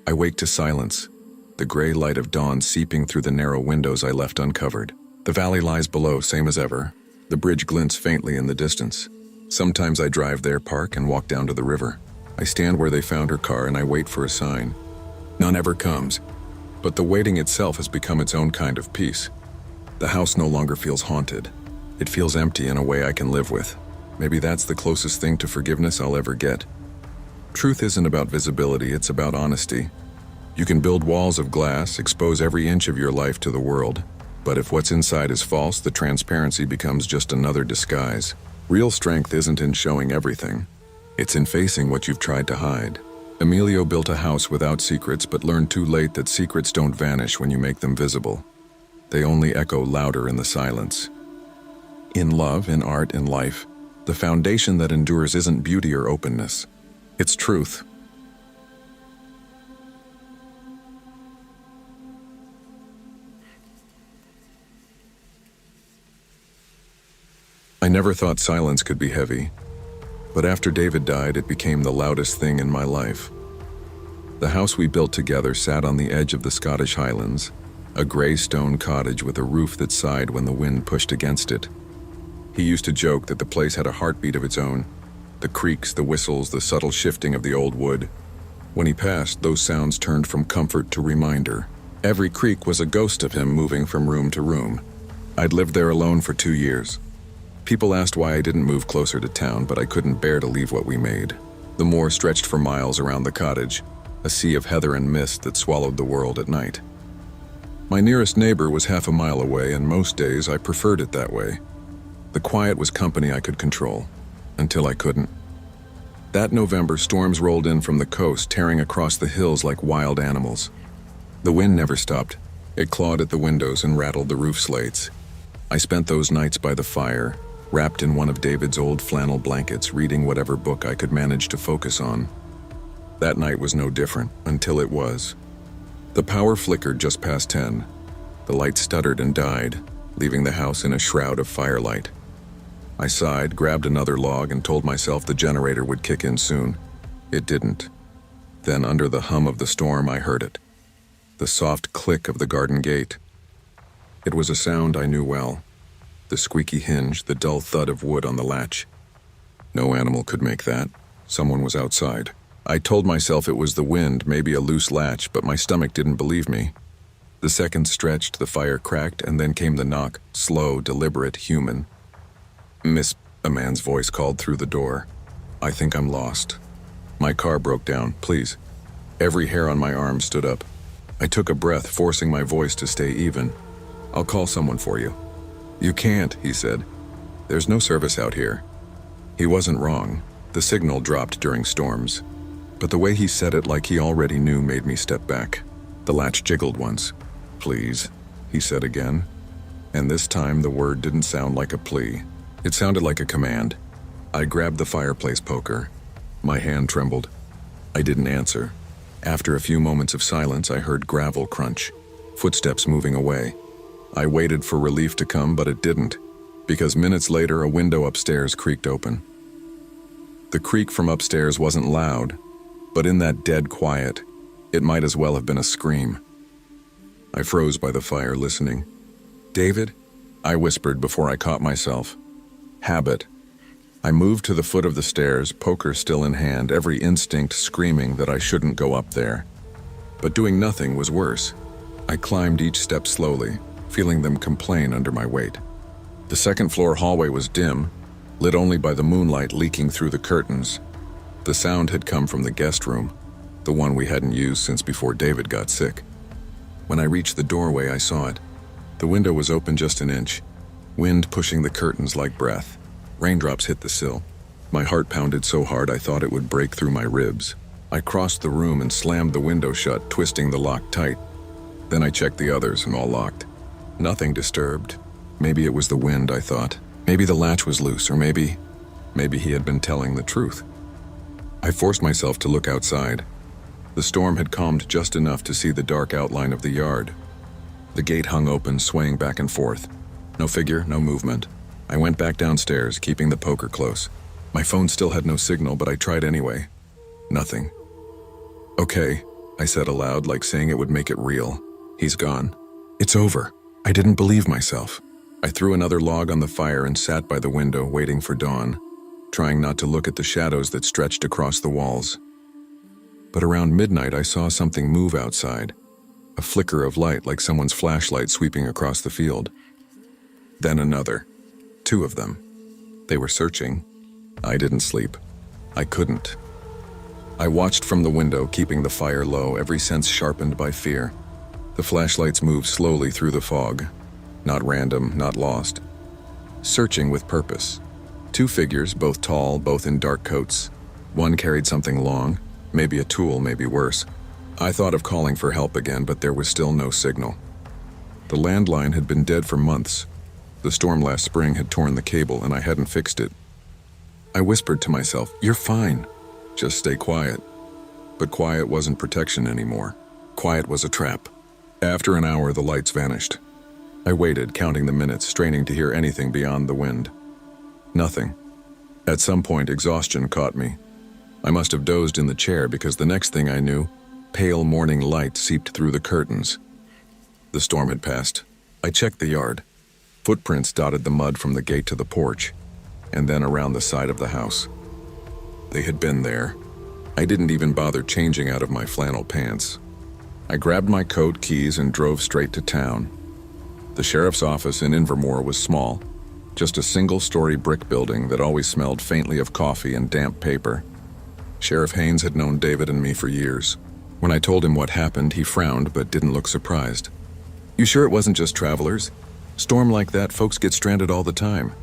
I wake to silence, the gray light of dawn seeping through the narrow windows I left uncovered. The valley lies below, same as ever. The bridge glints faintly in the distance. Sometimes I drive there, park, and walk down to the river. I stand where they found her car and I wait for a sign. None ever comes, but the waiting itself has become its own kind of peace. The house no longer feels haunted. It feels empty in a way I can live with. Maybe that's the closest thing to forgiveness I'll ever get. Truth isn't about visibility, it's about honesty. You can build walls of glass, expose every inch of your life to the world. But if what's inside is false, the transparency becomes just another disguise. Real strength isn't in showing everything. It's in facing what you've tried to hide. Emilio built a house without secrets, but learned too late that secrets don't vanish when you make them visible. They only echo louder in the silence. In love, in art, in life, The foundation that endures isn't beauty or openness. It's truth. I never thought silence could be heavy, but after David died, it became the loudest thing in my life. The house we built together sat on the edge of the Scottish Highlands, a gray stone cottage with a roof that sighed when the wind pushed against it. He used to joke that the place had a heartbeat of its own, the creaks, the whistles, the subtle shifting of the old wood. When he passed, those sounds turned from comfort to reminder. Every creak was a ghost of him moving from room to room. I'd lived there alone for 2 years. People asked why I didn't move closer to town, but I couldn't bear to leave what we made. The moor stretched for miles around the cottage, a sea of heather and mist that swallowed the world at night. My nearest neighbor was half a mile away, and most days I preferred it that way. The quiet was company I could control, until I couldn't. That November, storms rolled in from the coast, tearing across the hills like wild animals. The wind never stopped. It clawed at the windows and rattled the roof slates. I spent those nights by the fire, wrapped in one of David's old flannel blankets, reading whatever book I could manage to focus on. That night was no different, until it was. The power flickered just past 10. The light stuttered and died, leaving the house in a shroud of firelight. I sighed, grabbed another log, and told myself the generator would kick in soon. It didn't. Then, under the hum of the storm, I heard it. The soft click of the garden gate. It was a sound I knew well. The squeaky hinge, the dull thud of wood on the latch. No animal could make that. Someone was outside. I told myself it was the wind, maybe a loose latch, but my stomach didn't believe me. The seconds stretched, the fire cracked, and then came the knock, slow, deliberate, human. "Miss," a man's voice called through the door. "I think I'm lost. My car broke down, please." Every hair on my arm stood up. I took a breath, forcing my voice to stay even. "I'll call someone for you." "You can't," he said. "There's no service out here." He wasn't wrong. The signal dropped during storms. But the way he said it, like he already knew, made me step back. The latch jiggled once. "Please," he said again. And this time the word didn't sound like a plea. It sounded like a command. I grabbed the fireplace poker. My hand trembled. I didn't answer. After a few moments of silence, I heard gravel crunch, footsteps moving away. I waited for relief to come, but it didn't, because minutes later a window upstairs creaked open. The creak from upstairs wasn't loud, but in that dead quiet, it might as well have been a scream. I froze by the fire, listening. "David?" I whispered before I caught myself. Habit. I moved to the foot of the stairs, poker still in hand, every instinct screaming that I shouldn't go up there. But doing nothing was worse. I climbed each step slowly, feeling them complain under my weight. The second-floor hallway was dim, lit only by the moonlight leaking through the curtains. The sound had come from the guest room, the one we hadn't used since before David got sick. When I reached the doorway, I saw it. The window was open just an inch, wind pushing the curtains like breath. Raindrops hit the sill. My heart pounded so hard I thought it would break through my ribs. I crossed the room and slammed the window shut, twisting the lock tight. Then I checked the others, and all locked. Nothing disturbed. Maybe it was the wind, I thought. Maybe the latch was loose, or maybe he had been telling the truth. I forced myself to look outside. The storm had calmed just enough to see the dark outline of the yard. The gate hung open, swaying back and forth. No figure, no movement. I went back downstairs, keeping the poker close. My phone still had no signal, but I tried anyway. Nothing. "Okay," I said aloud, like saying it would make it real. "He's gone. It's over." I didn't believe myself. I threw another log on the fire and sat by the window, waiting for dawn, trying not to look at the shadows that stretched across the walls. But around midnight, I saw something move outside, a flicker of light like someone's flashlight sweeping across the field. Then another. 2 of them. They were searching. I didn't sleep. I couldn't. I watched from the window, keeping the fire low, every sense sharpened by fear. The flashlights moved slowly through the fog. Not random, not lost. Searching with purpose. 2 figures, both tall, both in dark coats. One carried something long, maybe a tool, maybe worse. I thought of calling for help again, but there was still no signal. The landline had been dead for months. The storm last spring had torn the cable, and I hadn't fixed it. I whispered to myself, "You're fine. Just stay quiet." But quiet wasn't protection anymore. Quiet was a trap. After an hour, the lights vanished. I waited, counting the minutes, straining to hear anything beyond the wind. Nothing. At some point, exhaustion caught me. I must have dozed in the chair because the next thing I knew, pale morning light seeped through the curtains. The storm had passed. I checked the yard. Footprints dotted the mud from the gate to the porch, and then around the side of the house. They had been there. I didn't even bother changing out of my flannel pants. I grabbed my coat, keys, and drove straight to town. The sheriff's office in Invermore was small, just a single-story brick building that always smelled faintly of coffee and damp paper. Sheriff Haynes had known David and me for years. When I told him what happened, he frowned but didn't look surprised. "You sure it wasn't just travelers? Storm like that, folks get stranded all the time."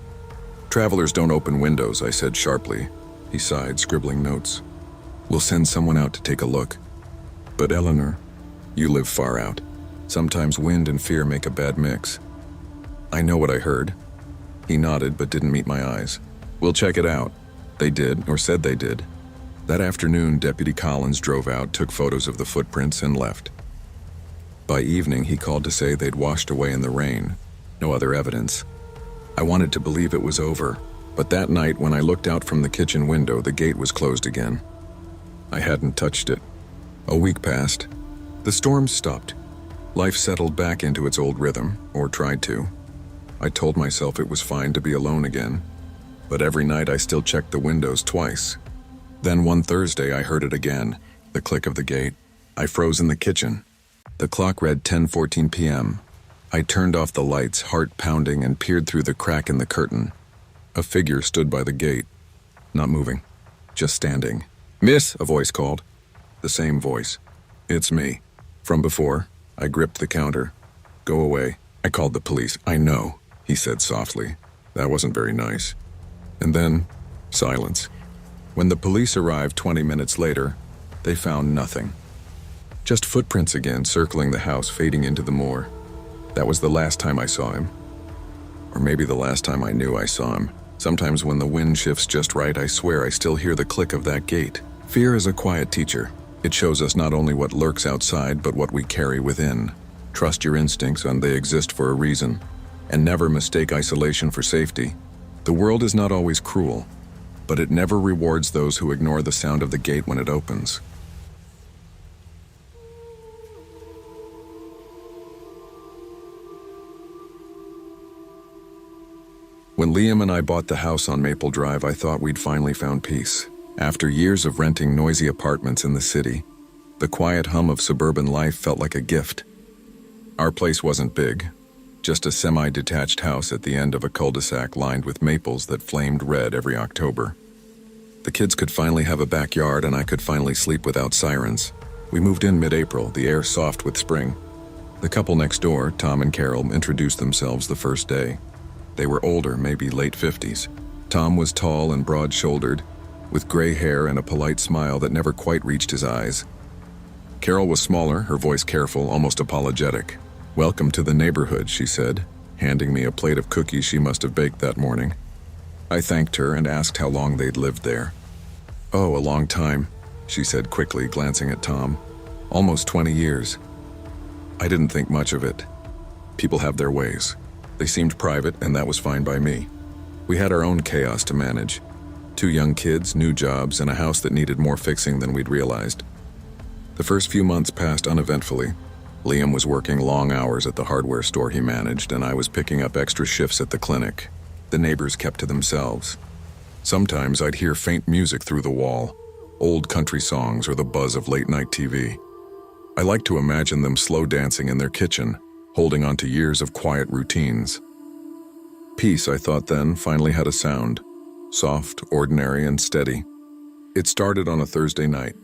"Travelers don't open windows," I said sharply. He sighed, scribbling notes. "We'll send someone out to take a look." "But Eleanor, you live far out. Sometimes wind and fear make a bad mix." "I know what I heard." He nodded but didn't meet my eyes. "We'll check it out." They did, or said they did. That afternoon, Deputy Collins drove out, took photos of the footprints, and left. By evening, he called to say they'd washed away in the rain. No other evidence. I wanted to believe it was over, but that night when I looked out from the kitchen window, the gate was closed again. I hadn't touched it. A week passed. The storm stopped. Life settled back into its old rhythm, or tried to. I told myself it was fine to be alone again, but every night I still checked the windows twice. Then one Thursday I heard it again, the click of the gate. I froze in the kitchen. The clock read 10:14 p.m. I turned off the lights, heart pounding, and peered through the crack in the curtain. A figure stood by the gate, not moving, just standing. "Miss," a voice called. The same voice. "It's me." From before, I gripped the counter. "Go away." I called the police. "I know," he said softly. That wasn't very nice. And then, silence. When the police arrived 20 minutes later, they found nothing. Just footprints again, circling the house, fading into the moor. That was the last time I saw him. Or maybe the last time I knew I saw him. Sometimes when the wind shifts just right, I swear I still hear the click of that gate. Fear is a quiet teacher. It shows us not only what lurks outside, but what we carry within. Trust your instincts, and they exist for a reason. And never mistake isolation for safety. The world is not always cruel, but it never rewards those who ignore the sound of the gate when it opens. When Liam and I bought the house on Maple Drive, I thought we'd finally found peace. After years of renting noisy apartments in the city, the quiet hum of suburban life felt like a gift. Our place wasn't big, just a semi-detached house at the end of a cul-de-sac lined with maples that flamed red every October. The kids could finally have a backyard, and I could finally sleep without sirens. We moved in mid-April, the air soft with spring. The couple next door, Tom and Carol, introduced themselves the first day. They were older, maybe late 50s. Tom was tall and broad-shouldered, with gray hair and a polite smile that never quite reached his eyes. Carol was smaller, her voice careful, almost apologetic. "Welcome to the neighborhood," she said, handing me a plate of cookies she must have baked that morning. I thanked her and asked how long they'd lived there. "Oh, a long time," she said quickly, glancing at Tom. "Almost 20 years." I didn't think much of it. People have their ways. They seemed private, and that was fine by me. We had our own chaos to manage. 2 young kids, new jobs, and a house that needed more fixing than we'd realized. The first few months passed uneventfully. Liam was working long hours at the hardware store he managed, and I was picking up extra shifts at the clinic. The neighbors kept to themselves. Sometimes I'd hear faint music through the wall, old country songs or the buzz of late-night TV. I liked to imagine them slow dancing in their kitchen, holding on to years of quiet routines. Peace, I thought then, finally had a sound. Soft, ordinary, and steady. It started on a Thursday night.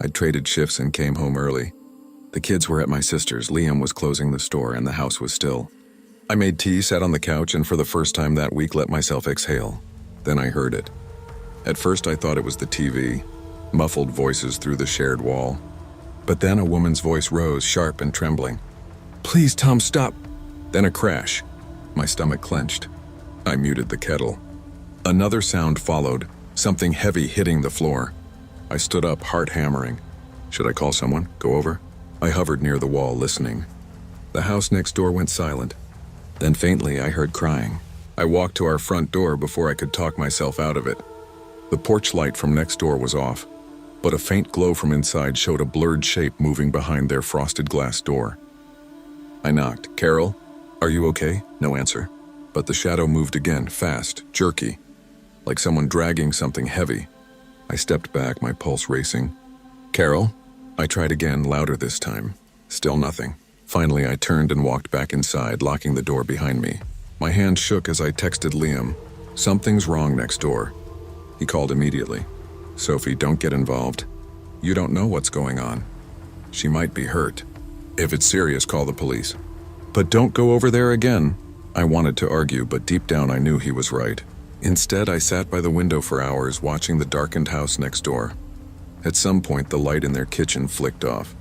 I'd traded shifts and came home early. The kids were at my sister's, Liam was closing the store, and the house was still. I made tea, sat on the couch, and for the first time that week let myself exhale. Then I heard it. At first I thought it was the TV, muffled voices through the shared wall. But then a woman's voice rose, sharp and trembling. "Please, Tom, stop." Then a crash. My stomach clenched. I muted the kettle. Another sound followed, something heavy hitting the floor. I stood up, heart hammering. Should I call someone? Go over? I hovered near the wall, listening. The house next door went silent. Then faintly, I heard crying. I walked to our front door before I could talk myself out of it. The porch light from next door was off, but a faint glow from inside showed a blurred shape moving behind their frosted glass door. I knocked. Carol, are you okay? No answer. But the shadow moved again, fast, jerky, like someone dragging something heavy. I stepped back, my pulse racing. Carol? I tried again, louder this time. Still nothing. Finally, I turned and walked back inside, locking the door behind me. My hand shook as I texted Liam. Something's wrong next door. He called immediately. Sophie, don't get involved. You don't know what's going on. She might be hurt. If it's serious, call the police. But don't go over there again. I wanted to argue, but deep down I knew he was right. Instead, I sat by the window for hours, watching the darkened house next door. At some point, the light in their kitchen flicked off.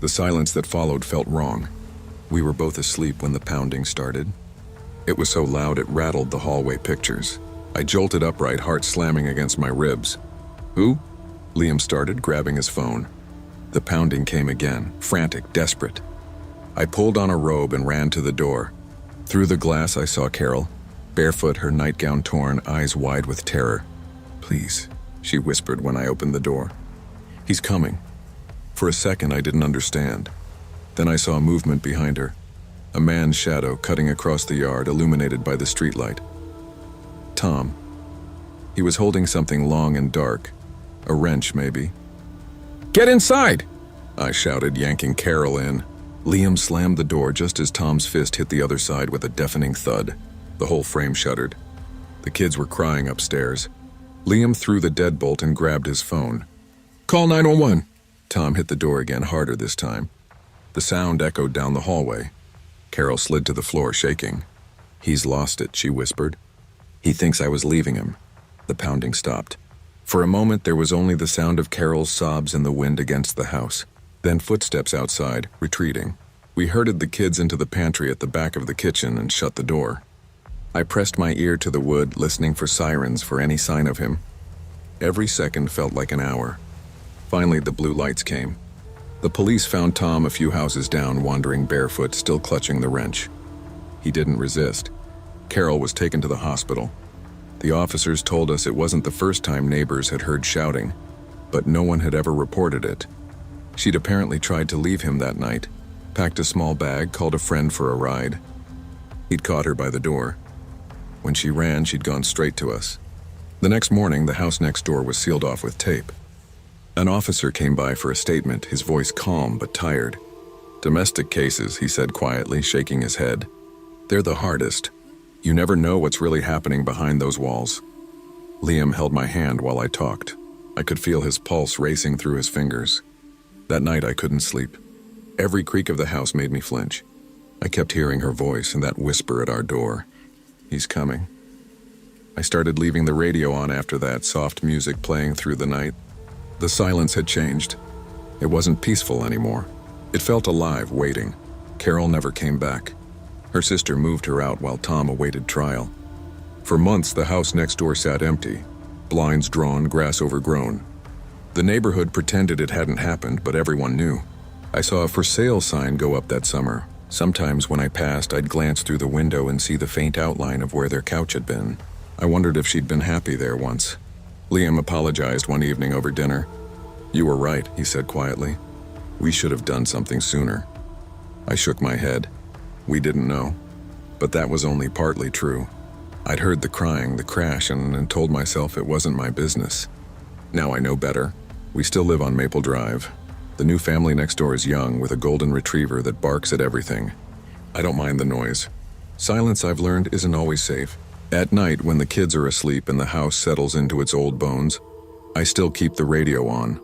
The silence that followed felt wrong. We were both asleep when the pounding started. It was so loud it rattled the hallway pictures. I jolted upright, heart slamming against my ribs. Who? Liam started, grabbing his phone. The pounding came again, frantic, desperate. I pulled on a robe and ran to the door. Through the glass, I saw Carol, barefoot, her nightgown torn, eyes wide with terror. Please, she whispered when I opened the door. He's coming. For a second, I didn't understand. Then I saw movement behind her. A man's shadow cutting across the yard, illuminated by the streetlight. Tom. He was holding something long and dark. A wrench, maybe. Get inside! I shouted, yanking Carol in. Liam slammed the door just as Tom's fist hit the other side with a deafening thud. The whole frame shuddered. The kids were crying upstairs. Liam threw the deadbolt and grabbed his phone. Call 911. Tom hit the door again, harder this time. The sound echoed down the hallway. Carol slid to the floor, shaking. He's lost it, she whispered. He thinks I was leaving him. The pounding stopped. For a moment, there was only the sound of Carol's sobs in the wind against the house. Then footsteps outside, retreating. We herded the kids into the pantry at the back of the kitchen and shut the door. I pressed my ear to the wood, listening for sirens, for any sign of him. Every second felt like an hour. Finally, the blue lights came. The police found Tom a few houses down, wandering barefoot, still clutching the wrench. He didn't resist. Carol was taken to the hospital. The officers told us it wasn't the first time neighbors had heard shouting, but no one had ever reported it. She'd apparently tried to leave him that night, packed a small bag, called a friend for a ride. He'd caught her by the door. When she ran, she'd gone straight to us. The next morning, the house next door was sealed off with tape. An officer came by for a statement, his voice calm but tired. Domestic cases, he said quietly, shaking his head. They're the hardest. You never know what's really happening behind those walls. Liam held my hand while I talked. I could feel his pulse racing through his fingers. That night I couldn't sleep. Every creak of the house made me flinch. I kept hearing her voice and that whisper at our door. He's coming. I started leaving the radio on after that, soft music playing through the night. The silence had changed. It wasn't peaceful anymore. It felt alive, waiting. Carol never came back. Her sister moved her out while Tom awaited trial. For months, the house next door sat empty, blinds drawn, grass overgrown. The neighborhood pretended it hadn't happened, but everyone knew. I saw a for sale sign go up that summer. Sometimes when I passed, I'd glance through the window and see the faint outline of where their couch had been. I wondered if she'd been happy there once. Liam apologized one evening over dinner. You were right, he said quietly. We should have done something sooner. I shook my head. We didn't know. But that was only partly true. I'd heard the crying, the crash, and told myself it wasn't my business. Now I know better. We still live on Maple Drive. The new family next door is young, with a golden retriever that barks at everything. I don't mind the noise. Silence, I've learned, isn't always safe. At night, when the kids are asleep and the house settles into its old bones, I still keep the radio on.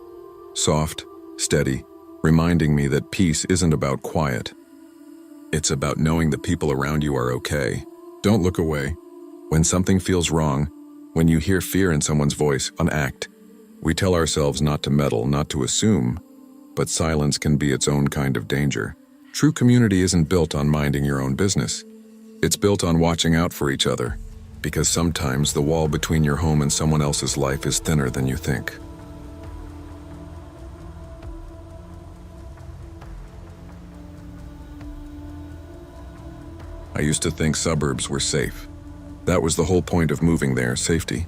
Soft, steady, reminding me that peace isn't about quiet. It's about knowing the people around you are okay. Don't look away. When something feels wrong, when you hear fear in someone's voice, act. We tell ourselves not to meddle, not to assume, but silence can be its own kind of danger. True community isn't built on minding your own business. It's built on watching out for each other. because sometimes the wall between your home and someone else's life is thinner than you think. I used to think suburbs were safe. That was the whole point of moving there, safety.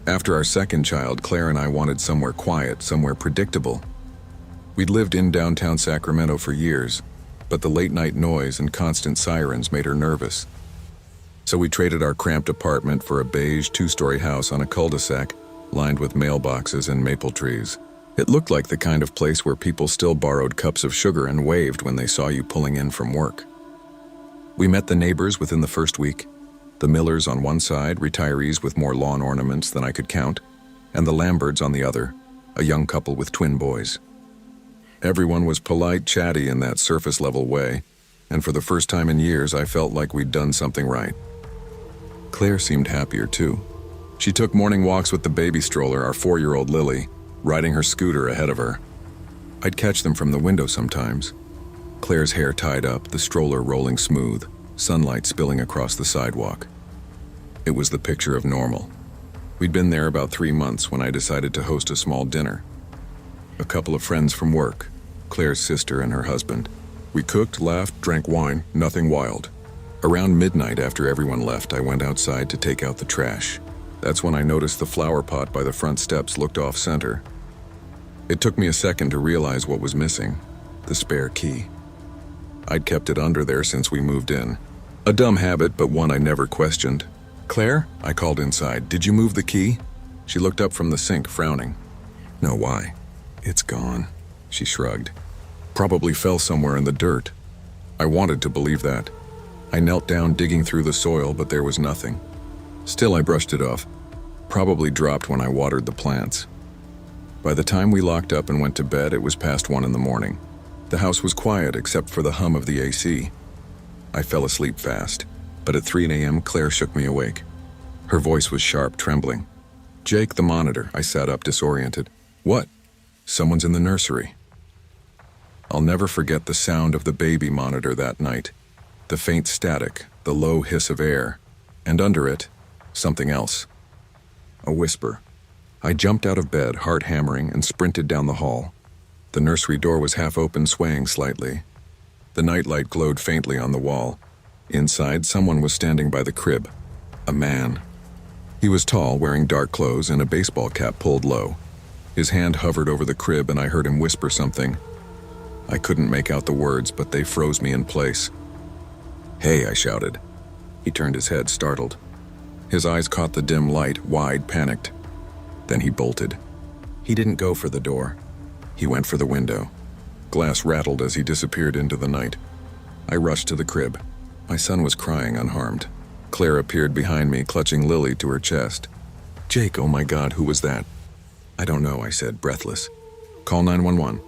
After our second child, Claire and I wanted somewhere quiet, somewhere predictable. We'd lived in downtown Sacramento for years, but the late-night noise and constant sirens made her nervous. So we traded our cramped apartment for a beige two-story house on a cul-de-sac lined with mailboxes and maple trees. It looked like the kind of place where people still borrowed cups of sugar and waved when they saw you pulling in from work. We met the neighbors within the first week. The Millers on one side, retirees with more lawn ornaments than I could count, and the Lamberts on the other, a young couple with twin boys. Everyone was polite, chatty in that surface-level way, and for the first time in years I felt like we'd done something right. Claire seemed happier too. She took morning walks with the baby stroller, our 4-year-old Lily, riding her scooter ahead of her. I'd catch them from the window sometimes. Claire's hair tied up, the stroller rolling smooth, sunlight spilling across the sidewalk. It was the picture of normal. We'd been there about 3 months when I decided to host a small dinner. A couple of friends from work, Claire's sister and her husband. We cooked, laughed, drank wine, nothing wild. Around midnight, after everyone left, I went outside to take out the trash. That's when I noticed the flower pot by the front steps looked off-center. It took me a second to realize what was missing: the spare key. I'd kept it under there since we moved in. A dumb habit, but one I never questioned. "Claire?" I called inside. "Did you move the key?" She looked up from the sink, frowning. "No, why?" "It's gone," she shrugged. "Probably fell somewhere in the dirt." I wanted to believe that. I knelt down digging through the soil, but there was nothing. Still, I brushed it off. Probably dropped when I watered the plants. By the time we locked up and went to bed, it was past 1 in the morning. The house was quiet except for the hum of the AC. I fell asleep fast, but at 3 a.m. Claire shook me awake. Her voice was sharp, trembling. "Jake, the monitor." I sat up, disoriented. "What?" "Someone's in the nursery." I'll never forget the sound of the baby monitor that night. The faint static, the low hiss of air, and under it, something else. A whisper. I jumped out of bed, heart hammering, and sprinted down the hall. The nursery door was half open, swaying slightly. The nightlight glowed faintly on the wall. Inside, someone was standing by the crib. A man. He was tall, wearing dark clothes and a baseball cap pulled low. His hand hovered over the crib and I heard him whisper something. I couldn't make out the words, but they froze me in place. "Hey," I shouted. He turned his head, startled. His eyes caught the dim light, wide, panicked. Then he bolted. He didn't go for the door. He went for the window. Glass rattled as he disappeared into the night. I rushed to the crib. My son was crying unharmed. Claire appeared behind me, clutching Lily to her chest. "Jake, oh my God, who was that?" "I don't know," I said, breathless. "Call 911.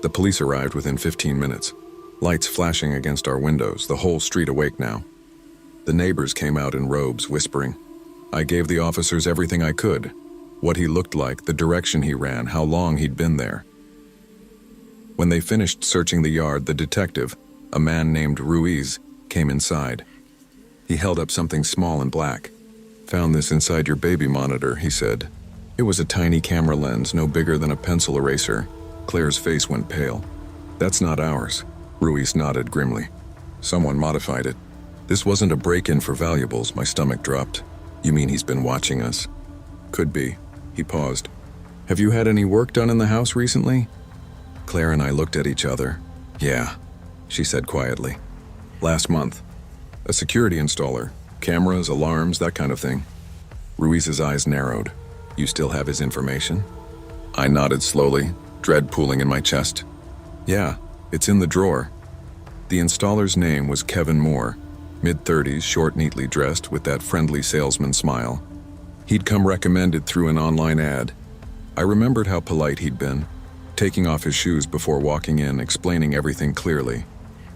The police arrived within 15 minutes. Lights flashing against our windows, the whole street awake now. The neighbors came out in robes, whispering. I gave the officers everything I could. What he looked like, the direction he ran, how long he'd been there. When they finished searching the yard, the detective, a man named Ruiz, came inside. He held up something small and black. "Found this inside your baby monitor," he said. It was a tiny camera lens, no bigger than a pencil eraser. Claire's face went pale. "That's not ours." Ruiz nodded grimly. "Someone modified it." "This wasn't a break-in for valuables," my stomach dropped. "You mean he's been watching us?" "Could be." He paused. "Have you had any work done in the house recently?" Claire and I looked at each other. "Yeah," she said quietly. "Last month. A security installer. Cameras, alarms, that kind of thing." Ruiz's eyes narrowed. "You still have his information?" I nodded slowly, dread pooling in my chest. "Yeah, it's in the drawer." The installer's name was Kevin Moore, mid-30s, short, neatly dressed, with that friendly salesman smile. He'd come recommended through an online ad. I remembered how polite he'd been, taking off his shoes before walking in, explaining everything clearly.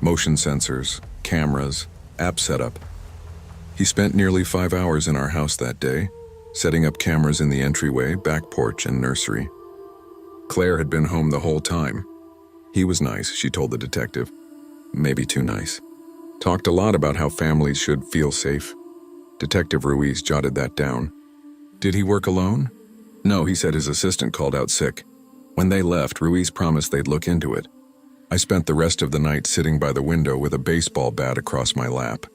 Motion sensors, cameras, app setup. He spent nearly 5 hours in our house that day, setting up cameras in the entryway, back porch, and nursery. Claire had been home the whole time. He was nice, she told the detective. Maybe too nice. Talked a lot about how families should feel safe. Detective Ruiz jotted that down. Did he work alone? No, he said his assistant called out sick. When they left, Ruiz promised they'd look into it. I spent the rest of the night sitting by the window with a baseball bat across my lap.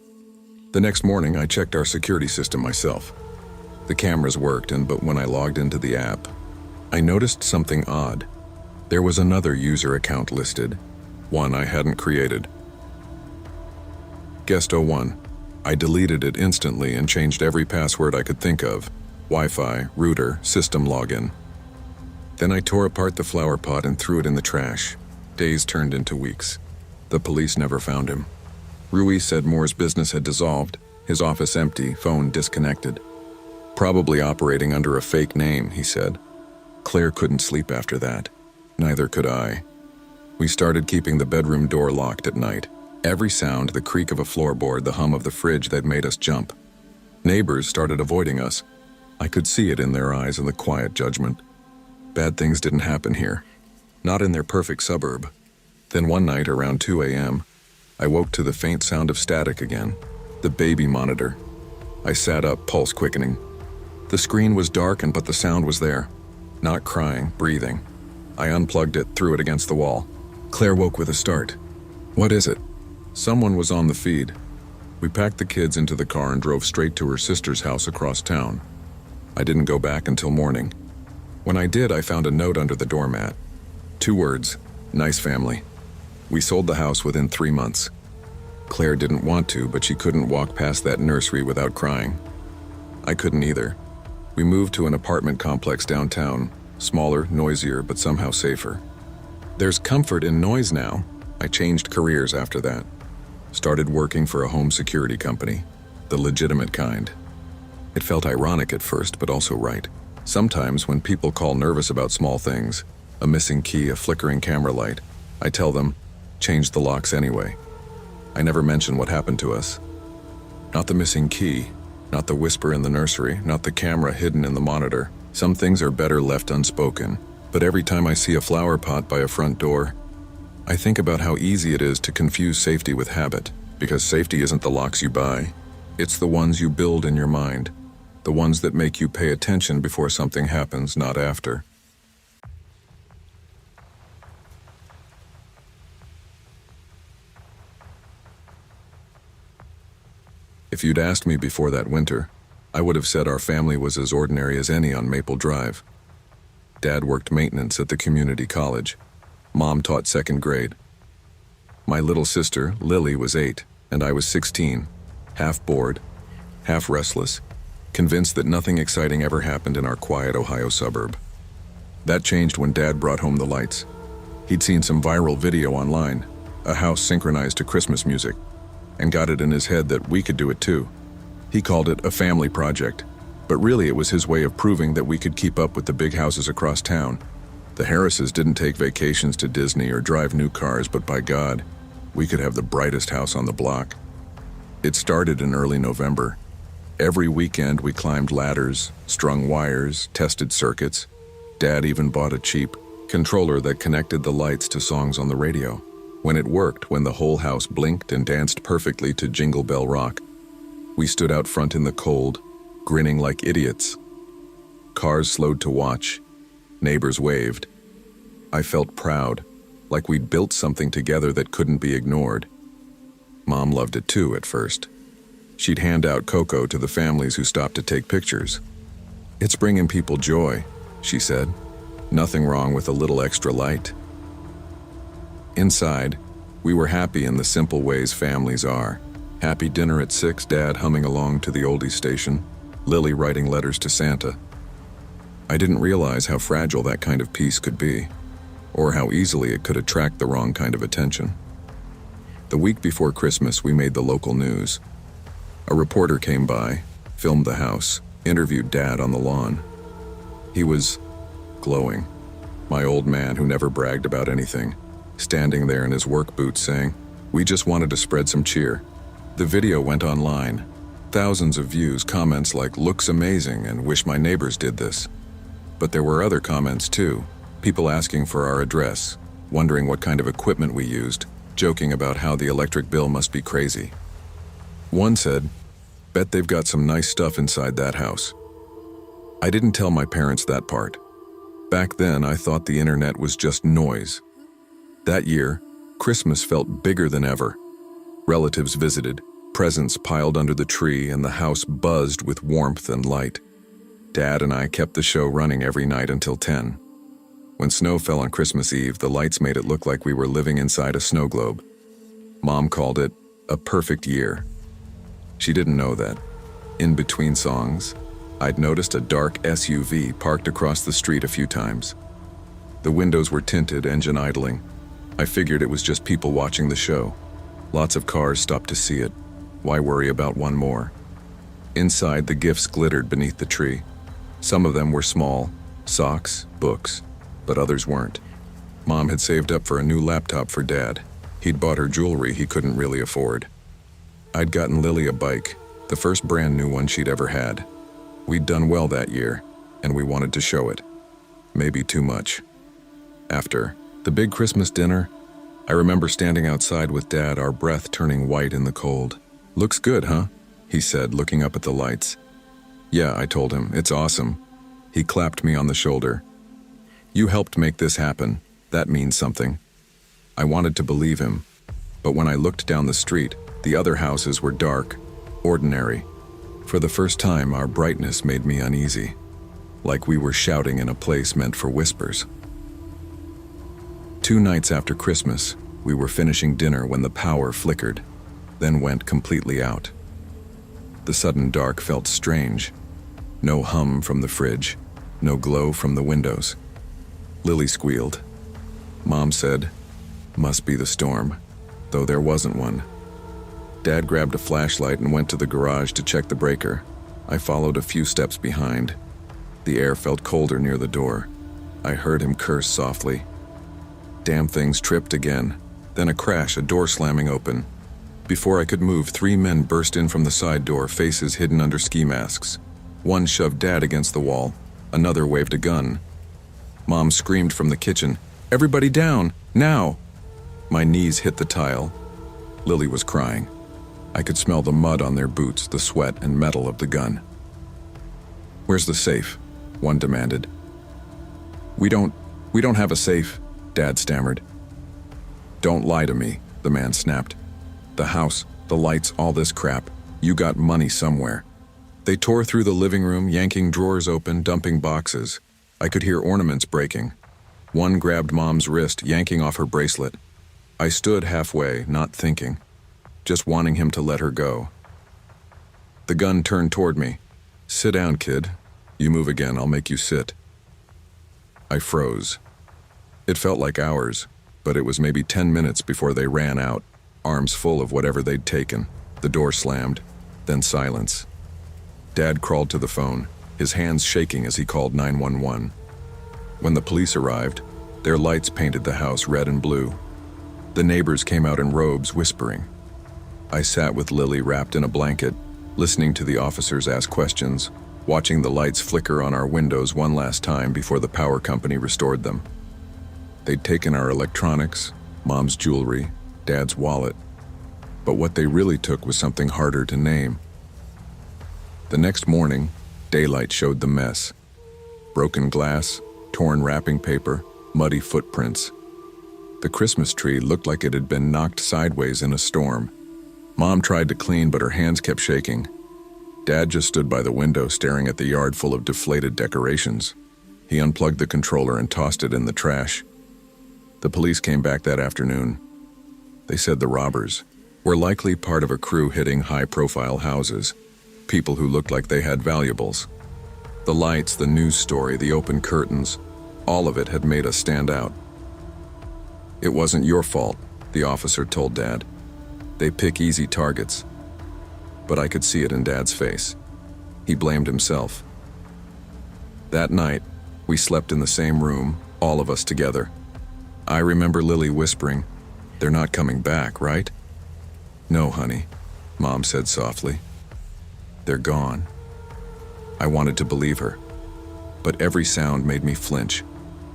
The next morning, I checked our security system myself. The cameras worked, but when I logged into the app, I noticed something odd. There was another user account listed, one I hadn't created. Guest01. I deleted it instantly and changed every password I could think of. Wi-Fi, router, system login. Then I tore apart the flower pot and threw it in the trash. Days turned into weeks. The police never found him. Ruiz said Moore's business had dissolved, his office empty, phone disconnected. Probably operating under a fake name, he said. Claire couldn't sleep after that. Neither could I. We started keeping the bedroom door locked at night. Every sound, the creak of a floorboard, the hum of the fridge, that made us jump. Neighbors started avoiding us. I could see it in their eyes and the quiet judgment. Bad things didn't happen here. Not in their perfect suburb. Then one night around 2 a.m., I woke to the faint sound of static again. The baby monitor. I sat up, pulse quickening. The screen was darkened, but the sound was there. Not crying, breathing. I unplugged it, threw it against the wall. Claire woke with a start. What is it? Someone was on the feed. We packed the kids into the car and drove straight to her sister's house across town. I didn't go back until morning. When I did, I found a note under the doormat. 2 words, nice family. We sold the house within 3 months. Claire didn't want to, but she couldn't walk past that nursery without crying. I couldn't either. We moved to an apartment complex downtown, smaller, noisier, but somehow safer. There's comfort in noise now. I changed careers after that. Started working for a home security company, the legitimate kind. It felt ironic at first, but also right. Sometimes when people call nervous about small things, a missing key, a flickering camera light, I tell them, change the locks anyway. I never mention what happened to us. Not the missing key, not the whisper in the nursery, not the camera hidden in the monitor. Some things are better left unspoken, but every time I see a flower pot by a front door, I think about how easy it is to confuse safety with habit, because safety isn't the locks you buy. It's the ones you build in your mind, the ones that make you pay attention before something happens, not after. If you'd asked me before that winter, I would have said our family was as ordinary as any on Maple Drive. Dad worked maintenance at the community college. Mom taught 2nd grade. My little sister, Lily, was 8, and I was 16, half bored, half restless, convinced that nothing exciting ever happened in our quiet Ohio suburb. That changed when Dad brought home the lights. He'd seen some viral video online, a house synchronized to Christmas music, and got it in his head that we could do it too. He called it a family project, but really it was his way of proving that we could keep up with the big houses across town. The Harrises didn't take vacations to Disney or drive new cars, but by God, we could have the brightest house on the block. It started in early November. Every weekend we climbed ladders, strung wires, tested circuits. Dad even bought a cheap controller that connected the lights to songs on the radio. When it worked, when the whole house blinked and danced perfectly to Jingle Bell Rock, we stood out front in the cold, grinning like idiots. Cars slowed to watch. Neighbors waved. I felt proud, like we'd built something together that couldn't be ignored. Mom loved it too at first. She'd hand out cocoa to the families who stopped to take pictures. It's bringing people joy, she said. Nothing wrong with a little extra light. Inside, we were happy in the simple ways families are. Happy dinner at 6, Dad humming along to the oldies station, Lily writing letters to Santa. I didn't realize how fragile that kind of peace could be, or how easily it could attract the wrong kind of attention. The week before Christmas, we made the local news. A reporter came by, filmed the house, interviewed Dad on the lawn. He was glowing, my old man who never bragged about anything, standing there in his work boots saying, "We just wanted to spread some cheer." The video went online. Thousands of views, comments like, "Looks amazing," and "Wish my neighbors did this." But there were other comments too, people asking for our address, wondering what kind of equipment we used, joking about how the electric bill must be crazy. One said, Bet they've got some nice stuff inside that house. I didn't tell my parents that part. Back then, I thought the internet was just noise. That year, Christmas felt bigger than ever. Relatives visited, presents piled under the tree, and the house buzzed with warmth and light. Dad and I kept the show running every night until 10. When snow fell on Christmas Eve, the lights made it look like we were living inside a snow globe. Mom called it a perfect year. She didn't know that, in between songs, I'd noticed a dark SUV parked across the street a few times. The windows were tinted, engine idling. I figured it was just people watching the show. Lots of cars stopped to see it. Why worry about one more? Inside, the gifts glittered beneath the tree. Some of them were small, socks, books, but others weren't. Mom had saved up for a new laptop for Dad. He'd bought her jewelry he couldn't really afford. I'd gotten Lily a bike, the first brand new one she'd ever had. We'd done well that year, and we wanted to show it. Maybe too much. After the big Christmas dinner, I remember standing outside with Dad, our breath turning white in the cold. "Looks good, huh?" he said, looking up at the lights. "Yeah," I told him, "it's awesome." He clapped me on the shoulder. "You helped make this happen. That means something." I wanted to believe him, but when I looked down the street, the other houses were dark, ordinary. For the first time, our brightness made me uneasy, like we were shouting in a place meant for whispers. 2 nights after Christmas, we were finishing dinner when the power flickered, then went completely out. The sudden dark felt strange. No hum from the fridge, no glow from the windows. Lily squealed. Mom said, "Must be the storm," though there wasn't one. Dad grabbed a flashlight and went to the garage to check the breaker. I followed a few steps behind. The air felt colder near the door. I heard him curse softly. Damn things tripped again. Then a crash, a door slamming open. Before I could move, 3 men burst in from the side door, faces hidden under ski masks. One shoved Dad against the wall. Another waved a gun. Mom screamed from the kitchen, "Everybody down, now!" My knees hit the tile. Lily was crying. I could smell the mud on their boots, the sweat and metal of the gun. "Where's the safe?" one demanded. We don't have a safe," Dad stammered. "Don't lie to me," the man snapped. "The house, the lights, all this crap. You got money somewhere." They tore through the living room, yanking drawers open, dumping boxes. I could hear ornaments breaking. One grabbed Mom's wrist, yanking off her bracelet. I stood halfway, not thinking, just wanting him to let her go. The gun turned toward me. "Sit down, kid. You move again, I'll make you sit." I froze. It felt like hours, but it was maybe 10 minutes before they ran out, arms full of whatever they'd taken. The door slammed, then silence. Dad crawled to the phone, his hands shaking as he called 911. When the police arrived, their lights painted the house red and blue. The neighbors came out in robes, whispering. I sat with Lily wrapped in a blanket, listening to the officers ask questions, watching the lights flicker on our windows one last time before the power company restored them. They'd taken our electronics, Mom's jewelry, Dad's wallet, but what they really took was something harder to name. The next morning, daylight showed the mess. Broken glass, torn wrapping paper, muddy footprints. The Christmas tree looked like it had been knocked sideways in a storm. Mom tried to clean, but her hands kept shaking. Dad just stood by the window staring at the yard full of deflated decorations. He unplugged the controller and tossed it in the trash. The police came back that afternoon. They said the robbers were likely part of a crew hitting high-profile houses, people who looked like they had valuables. The lights, the news story, the open curtains, all of it had made us stand out. "It wasn't your fault," the officer told Dad. "They pick easy targets." But I could see it in Dad's face. He blamed himself. That night, we slept in the same room, all of us together. I remember Lily whispering, "They're not coming back, right?" "No, honey," Mom said softly. "They're gone." I wanted to believe her, but every sound made me flinch.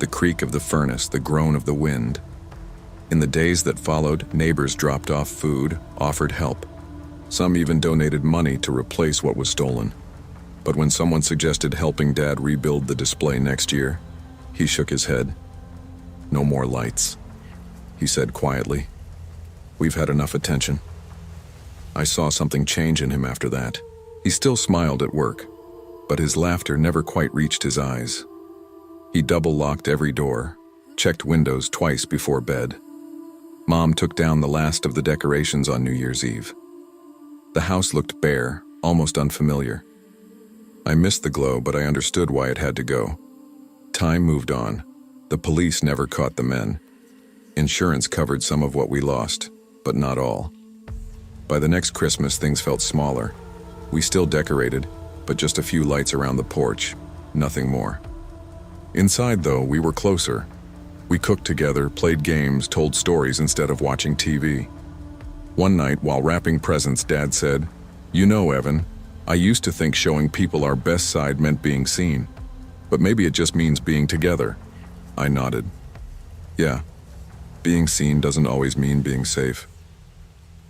The creak of the furnace, the groan of the wind. In the days that followed, neighbors dropped off food, offered help. Some even donated money to replace what was stolen. But when someone suggested helping Dad rebuild the display next year, he shook his head. "No more lights," he said quietly. "We've had enough attention." I saw something change in him after that. He still smiled at work, but his laughter never quite reached his eyes. He double-locked every door, checked windows twice before bed. Mom took down the last of the decorations on New Year's Eve. The house looked bare, almost unfamiliar. I missed the glow, but I understood why it had to go. Time moved on. The police never caught the men. Insurance covered some of what we lost, but not all. By the next Christmas, things felt smaller. We still decorated, but just a few lights around the porch, nothing more. Inside, though, we were closer. We cooked together, played games, told stories instead of watching TV. One night, while wrapping presents, Dad said, "You know, Evan, I used to think showing people our best side meant being seen, but maybe it just means being together." I nodded. "Yeah, being seen doesn't always mean being safe."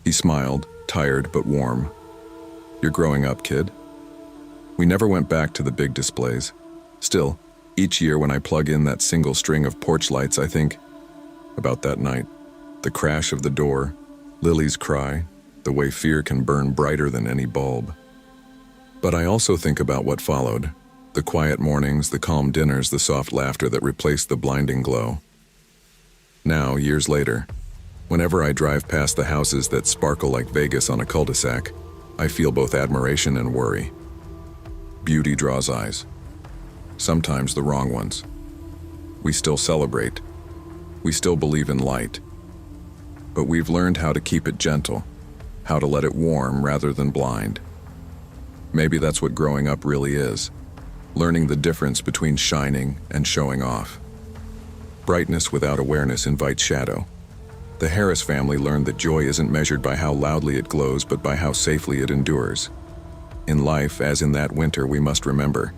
He smiled, tired but warm. "You're growing up, kid." We never went back to the big displays. Still, each year when I plug in that single string of porch lights, I think about that night, the crash of the door, Lily's cry, the way fear can burn brighter than any bulb. But I also think about what followed, the quiet mornings, the calm dinners, the soft laughter that replaced the blinding glow. Now, years later, whenever I drive past the houses that sparkle like Vegas on a cul-de-sac, I feel both admiration and worry. Beauty draws eyes. Sometimes the wrong ones. We still celebrate. We still believe in light. But we've learned how to keep it gentle, how to let it warm rather than blind. Maybe that's what growing up really is, learning the difference between shining and showing off. Brightness without awareness invites shadow. The Harris family learned that joy isn't measured by how loudly it glows, but by how safely it endures. In life, as in that winter, we must remember,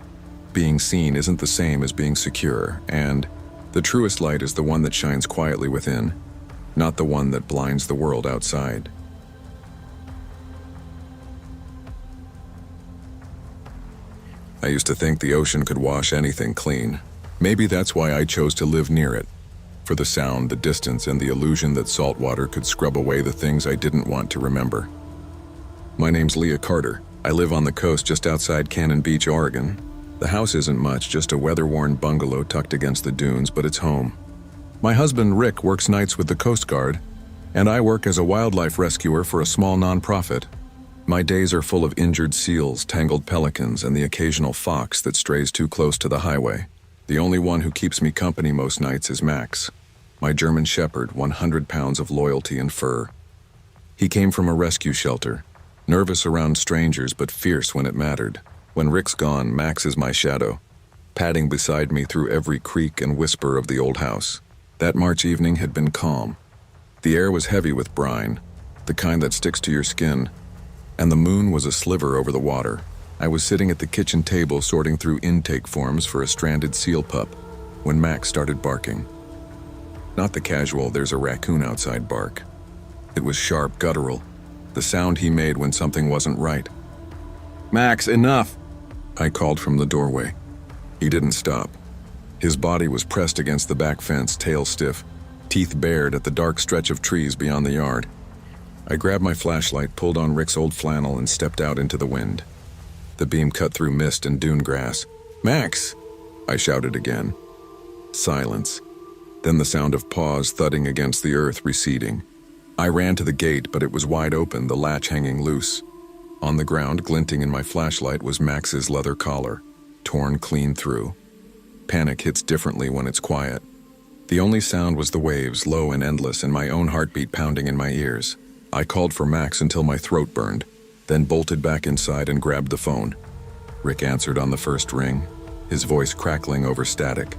being seen isn't the same as being secure, and the truest light is the one that shines quietly within, not the one that blinds the world outside. I used to think the ocean could wash anything clean. Maybe that's why I chose to live near it. For the sound, the distance, and the illusion that salt water could scrub away the things I didn't want to remember. My name's Leah Carter. I live on the coast just outside Cannon Beach, Oregon. The house isn't much, just a weather-worn bungalow tucked against the dunes, but it's home. My husband, Rick, works nights with the Coast Guard, and I work as a wildlife rescuer for a small nonprofit. My days are full of injured seals, tangled pelicans, and the occasional fox that strays too close to the highway. The only one who keeps me company most nights is Max, my German Shepherd, 100 pounds of loyalty and fur. He came from a rescue shelter, nervous around strangers but fierce when it mattered. When Rick's gone, Max is my shadow, padding beside me through every creak and whisper of the old house. That March evening had been calm. The air was heavy with brine, the kind that sticks to your skin, and the moon was a sliver over the water. I was sitting at the kitchen table sorting through intake forms for a stranded seal pup when Max started barking. Not the casual "there's a raccoon outside" bark. It was sharp, guttural, the sound he made when something wasn't right. "Max, enough!" I called from the doorway. He didn't stop. His body was pressed against the back fence, tail stiff, teeth bared at the dark stretch of trees beyond the yard. I grabbed my flashlight, pulled on Rick's old flannel, and stepped out into the wind. The beam cut through mist and dune grass. "Max!" I shouted again. Silence. Then the sound of paws thudding against the earth receding. I ran to the gate, but it was wide open, the latch hanging loose. On the ground, glinting in my flashlight, was Max's leather collar, torn clean through. Panic hits differently when it's quiet. The only sound was the waves, low and endless, and my own heartbeat pounding in my ears. I called for Max until my throat burned, then bolted back inside and grabbed the phone. Rick answered on the first ring, his voice crackling over static.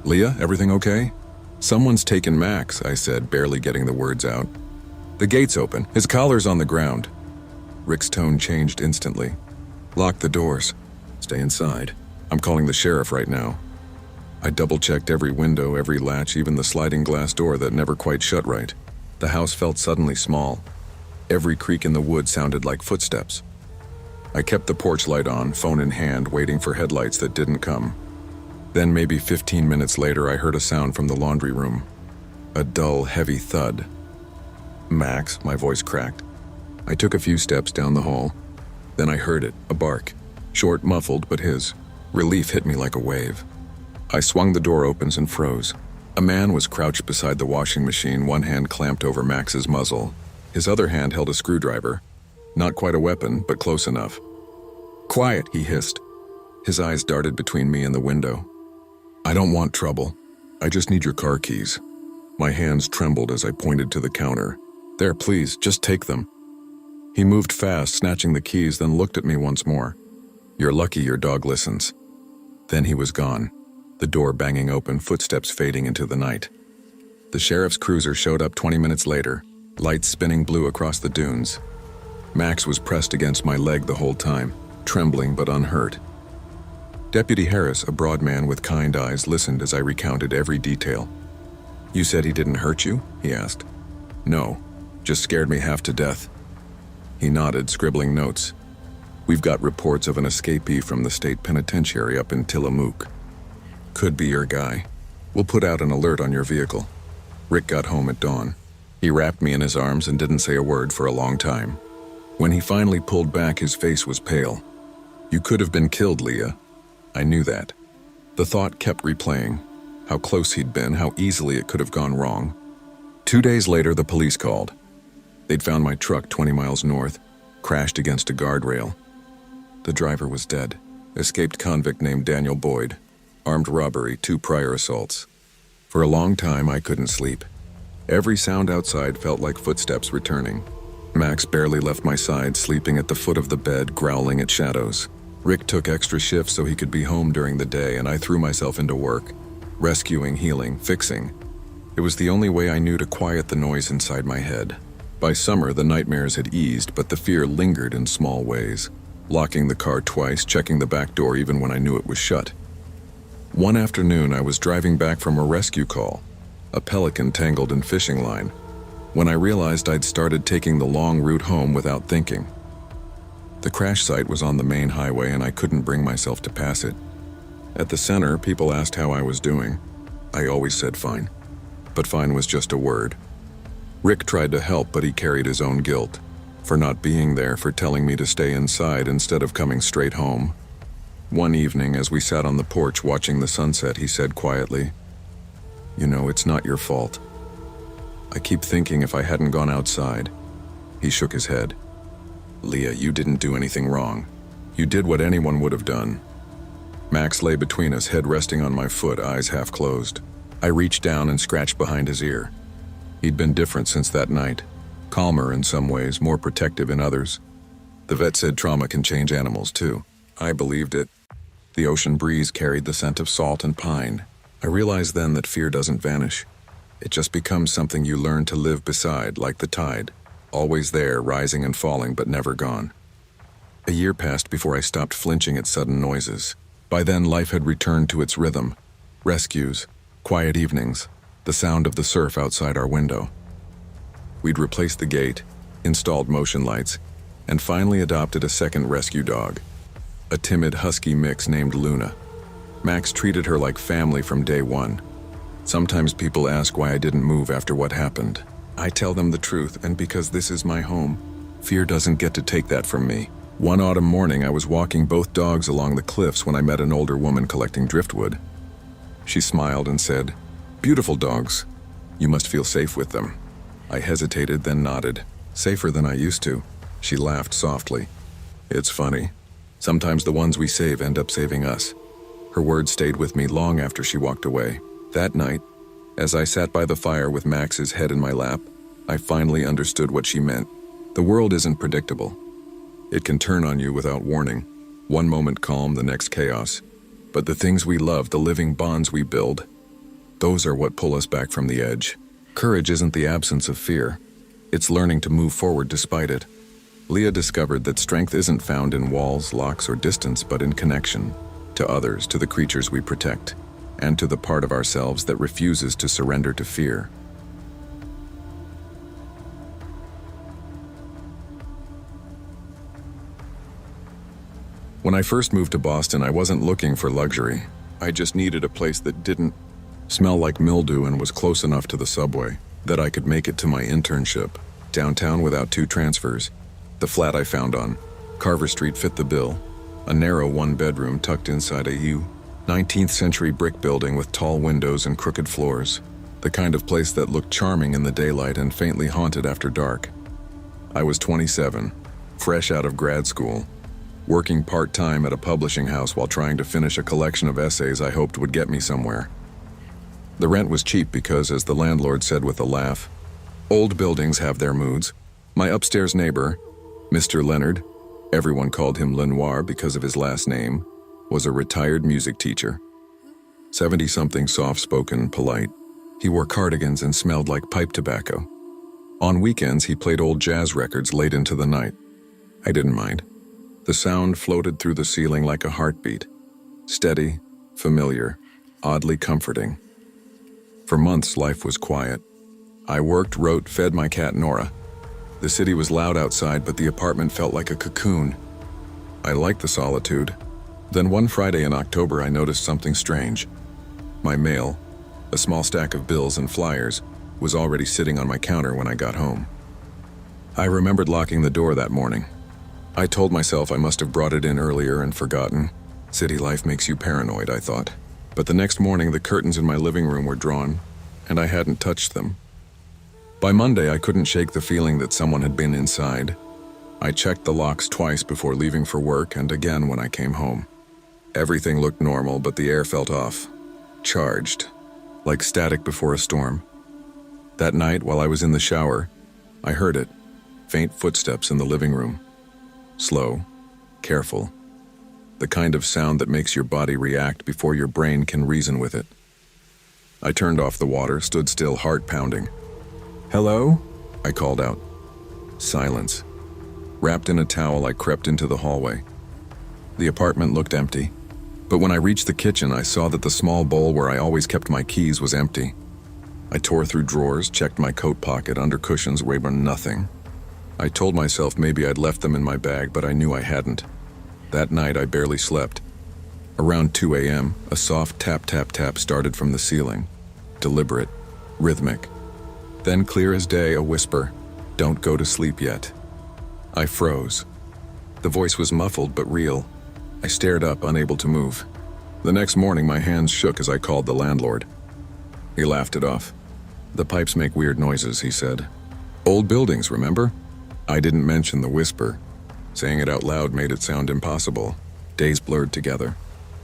"Leah, everything okay?" "Someone's taken Max," I said, barely getting the words out. "The gate's open. His collar's on the ground." Rick's tone changed instantly. "Lock the doors. Stay inside. I'm calling the sheriff right now." I double-checked every window, every latch, even the sliding glass door that never quite shut right. The house felt suddenly small. Every creak in the wood sounded like footsteps. I kept the porch light on, phone in hand, waiting for headlights that didn't come. Then maybe 15 minutes later, I heard a sound from the laundry room. A dull, heavy thud. "Max," my voice cracked. I took a few steps down the hall. Then I heard it, a bark. Short, muffled, but his. Relief hit me like a wave. I swung the door open and froze. A man was crouched beside the washing machine, one hand clamped over Max's muzzle. His other hand held a screwdriver. Not quite a weapon, but close enough. "Quiet," he hissed. His eyes darted between me and the window. "I don't want trouble. I just need your car keys." My hands trembled as I pointed to the counter. "There, please, just take them." He moved fast, snatching the keys, then looked at me once more. "You're lucky your dog listens." Then he was gone, the door banging open, footsteps fading into the night. The sheriff's cruiser showed up 20 minutes later, lights spinning blue across the dunes. Max was pressed against my leg the whole time, trembling but unhurt. Deputy Harris, a broad man with kind eyes, listened as I recounted every detail. "You said he didn't hurt you?" he asked. "No, just scared me half to death." He nodded, scribbling notes. "We've got reports of an escapee from the state penitentiary up in Tillamook. Could be your guy. We'll put out an alert on your vehicle." Rick got home at dawn. He wrapped me in his arms and didn't say a word for a long time. When he finally pulled back, his face was pale. "You could have been killed, Leah." I knew that. The thought kept replaying. How close he'd been, how easily it could have gone wrong. 2 days later, the police called. They'd found my truck 20 miles north, crashed against a guardrail. The driver was dead. Escaped convict named Daniel Boyd. Armed robbery, 2 prior assaults. For a long time, I couldn't sleep. Every sound outside felt like footsteps returning. Max barely left my side, sleeping at the foot of the bed, growling at shadows. Rick took extra shifts so he could be home during the day, and I threw myself into work. Rescuing, healing, fixing. It was the only way I knew to quiet the noise inside my head. By summer, the nightmares had eased, but the fear lingered in small ways. Locking the car twice, checking the back door even when I knew it was shut. One afternoon, I was driving back from a rescue call, a pelican tangled in fishing line, when I realized I'd started taking the long route home without thinking. The crash site was on the main highway and I couldn't bring myself to pass it. At the center, people asked how I was doing. I always said fine. But fine was just a word. Rick tried to help, but he carried his own guilt. For not being there, for telling me to stay inside instead of coming straight home. One evening, as we sat on the porch watching the sunset, he said quietly, "You know, it's not your fault. I keep thinking if I hadn't gone outside." He shook his head. "Leah, you didn't do anything wrong. You did what anyone would have done." Max lay between us, head resting on my foot, eyes half closed. I reached down and scratched behind his ear. He'd been different since that night. Calmer in some ways, more protective in others. The vet said trauma can change animals too. I believed it. The ocean breeze carried the scent of salt and pine. I realized then that fear doesn't vanish. It just becomes something you learn to live beside, like the tide. Always there, rising and falling, but never gone. A year passed before I stopped flinching at sudden noises. By then, life had returned to its rhythm. Rescues, quiet evenings, the sound of the surf outside our window. We'd replaced the gate, installed motion lights, and finally adopted a second rescue dog. A timid husky mix named Luna. Max treated her like family from day one. Sometimes people ask why I didn't move after what happened. I tell them the truth, and because this is my home, fear doesn't get to take that from me. One autumn morning, I was walking both dogs along the cliffs when I met an older woman collecting driftwood. She smiled and said, "Beautiful dogs. You must feel safe with them." I hesitated, then nodded. "Safer than I used to." She laughed softly. "It's funny. Sometimes the ones we save end up saving us." Her words stayed with me long after she walked away. That night, as I sat by the fire with Max's head in my lap, I finally understood what she meant. The world isn't predictable. It can turn on you without warning. One moment calm, the next chaos. But the things we love, the living bonds we build, those are what pull us back from the edge. Courage isn't the absence of fear. It's learning to move forward despite it. Leah discovered that strength isn't found in walls, locks, or distance, but in connection. To others, to the creatures we protect, and to the part of ourselves that refuses to surrender to fear. When I first moved to Boston, I wasn't looking for luxury. I just needed a place that didn't smell like mildew and was close enough to the subway that I could make it to my internship downtown without 2 transfers. The flat I found on Carver Street fit the bill. A narrow 1-bedroom tucked inside a 19th century brick building with tall windows and crooked floors. The kind of place that looked charming in the daylight and faintly haunted after dark. I was 27, fresh out of grad school, working part-time at a publishing house while trying to finish a collection of essays I hoped would get me somewhere. The rent was cheap because, as the landlord said with a laugh, old buildings have their moods. My upstairs neighbor, Mr. Leonard, everyone called him Lenoir because of his last name, was a retired music teacher. 70-something, soft-spoken, polite. He wore cardigans and smelled like pipe tobacco. On weekends, he played old jazz records late into the night. I didn't mind. The sound floated through the ceiling like a heartbeat. Steady, familiar, oddly comforting. For months, life was quiet. I worked, wrote, fed my cat Nora. The city was loud outside, but the apartment felt like a cocoon. I liked the solitude. Then one Friday in October, I noticed something strange. My mail, a small stack of bills and flyers, was already sitting on my counter when I got home. I remembered locking the door that morning. I told myself I must have brought it in earlier and forgotten. City life makes you paranoid, I thought. But the next morning, the curtains in my living room were drawn, and I hadn't touched them. By Monday, I couldn't shake the feeling that someone had been inside. I checked the locks twice before leaving for work and again when I came home. Everything looked normal, but the air felt off. Charged. Like static before a storm. That night, while I was in the shower, I heard it. Faint footsteps in the living room. Slow. Careful. The kind of sound that makes your body react before your brain can reason with it. I turned off the water, stood still, heart pounding. "Hello?" I called out. Silence. Wrapped in a towel, I crept into the hallway. The apartment looked empty, but when I reached the kitchen, I saw that the small bowl where I always kept my keys was empty. I tore through drawers, checked my coat pocket, under cushions, where nothing. I told myself maybe I'd left them in my bag, but I knew I hadn't. That night, I barely slept. Around 2 a.m., a soft tap, tap, tap started from the ceiling. Deliberate, rhythmic. Then, clear as day, a whisper, "Don't go to sleep yet." I froze. The voice was muffled but real. I stared up, unable to move. The next morning, my hands shook as I called the landlord. He laughed it off. "The pipes make weird noises," he said. "Old buildings, remember?" I didn't mention the whisper. Saying it out loud made it sound impossible. Days blurred together.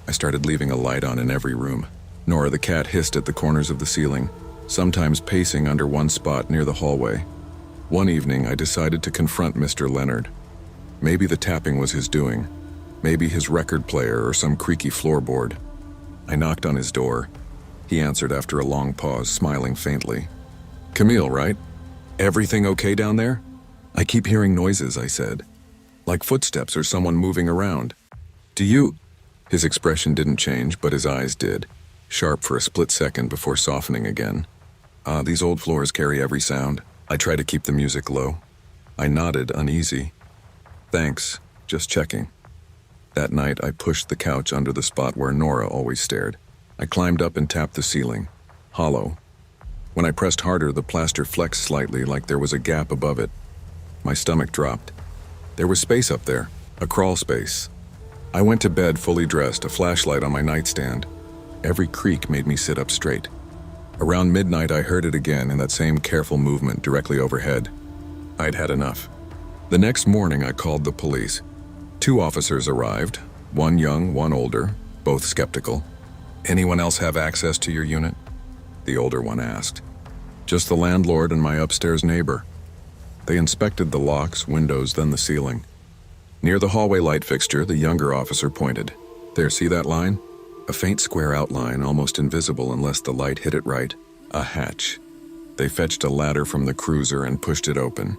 I started leaving a light on in every room. Nora the cat hissed at the corners of the ceiling, sometimes pacing under one spot near the hallway. One evening, I decided to confront Mr. Leonard. Maybe the tapping was his doing. Maybe his record player or some creaky floorboard. I knocked on his door. He answered after a long pause, smiling faintly. "Camille, right? Everything okay down there?" "I keep hearing noises," I said. "Like footsteps or someone moving around. Do you—" His expression didn't change, but his eyes did, sharp for a split second before softening again. These old floors carry every sound. I try to keep the music low." I nodded, uneasy. "Thanks, just checking." That night, I pushed the couch under the spot where Nora always stared. I climbed up and tapped the ceiling. Hollow. When I pressed harder, the plaster flexed slightly, like there was a gap above it. My stomach dropped. There was space up there, a crawl space. I went to bed fully dressed, a flashlight on my nightstand. Every creak made me sit up straight. Around midnight, I heard it again in that same careful movement directly overhead. I'd had enough. The next morning, I called the police. 2 officers arrived, one young, one older, both skeptical. "Anyone else have access to your unit?" The older one asked. "Just the landlord and my upstairs neighbor." They inspected the locks, windows, then the ceiling. Near the hallway light fixture, the younger officer pointed. "There, see that line? A faint square outline, almost invisible unless the light hit it right. A hatch." They fetched a ladder from the cruiser and pushed it open.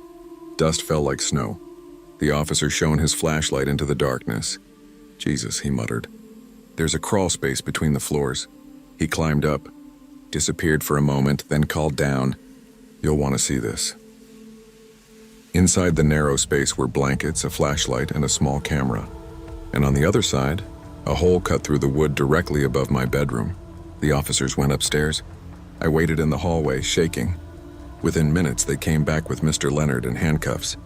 Dust fell like snow. The officer shone his flashlight into the darkness. "Jesus," he muttered. "There's a crawl space between the floors." He climbed up, disappeared for a moment, then called down. "You'll want to see this." Inside the narrow space were blankets, a flashlight, and a small camera. And on the other side, a hole cut through the wood directly above my bedroom. The officers went upstairs. I waited in the hallway, shaking. Within minutes, they came back with Mr. Leonard in handcuffs.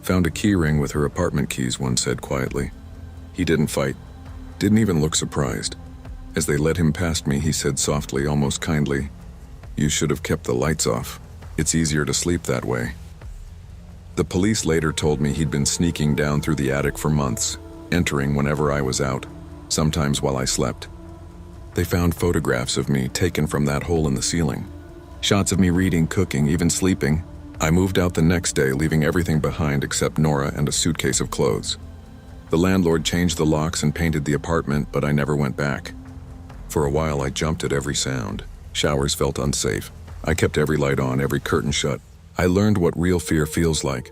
Found a key ring with her apartment keys, one said quietly. He didn't fight, didn't even look surprised. As they led him past me, he said softly, almost kindly, "You should have kept the lights off. It's easier to sleep that way." The police later told me he'd been sneaking down through the attic for months, entering whenever I was out, sometimes while I slept. They found photographs of me taken from that hole in the ceiling. Shots of me reading, cooking, even sleeping. I moved out the next day, leaving everything behind except Nora and a suitcase of clothes. The landlord changed the locks and painted the apartment, but I never went back. For a while, I jumped at every sound. Showers felt unsafe. I kept every light on, every curtain shut. I learned what real fear feels like.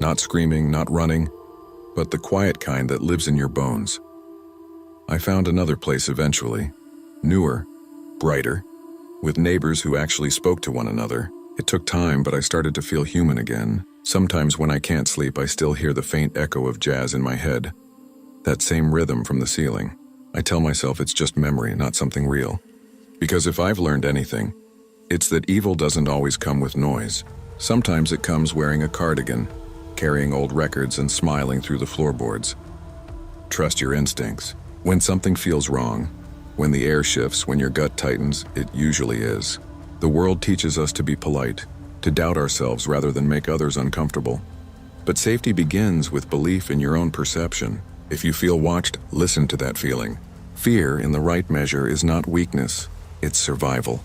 Not screaming, not running, but the quiet kind that lives in your bones. I found another place eventually. Newer, brighter, with neighbors who actually spoke to one another. It took time, but I started to feel human again. Sometimes when I can't sleep, I still hear the faint echo of jazz in my head. That same rhythm from the ceiling. I tell myself it's just memory, not something real. Because if I've learned anything, it's that evil doesn't always come with noise. Sometimes it comes wearing a cardigan, carrying old records and smiling through the floorboards. Trust your instincts. When something feels wrong, when the air shifts, when your gut tightens, it usually is. The world teaches us to be polite, to doubt ourselves rather than make others uncomfortable. But safety begins with belief in your own perception. If you feel watched, listen to that feeling. Fear, in the right measure, is not weakness, it's survival.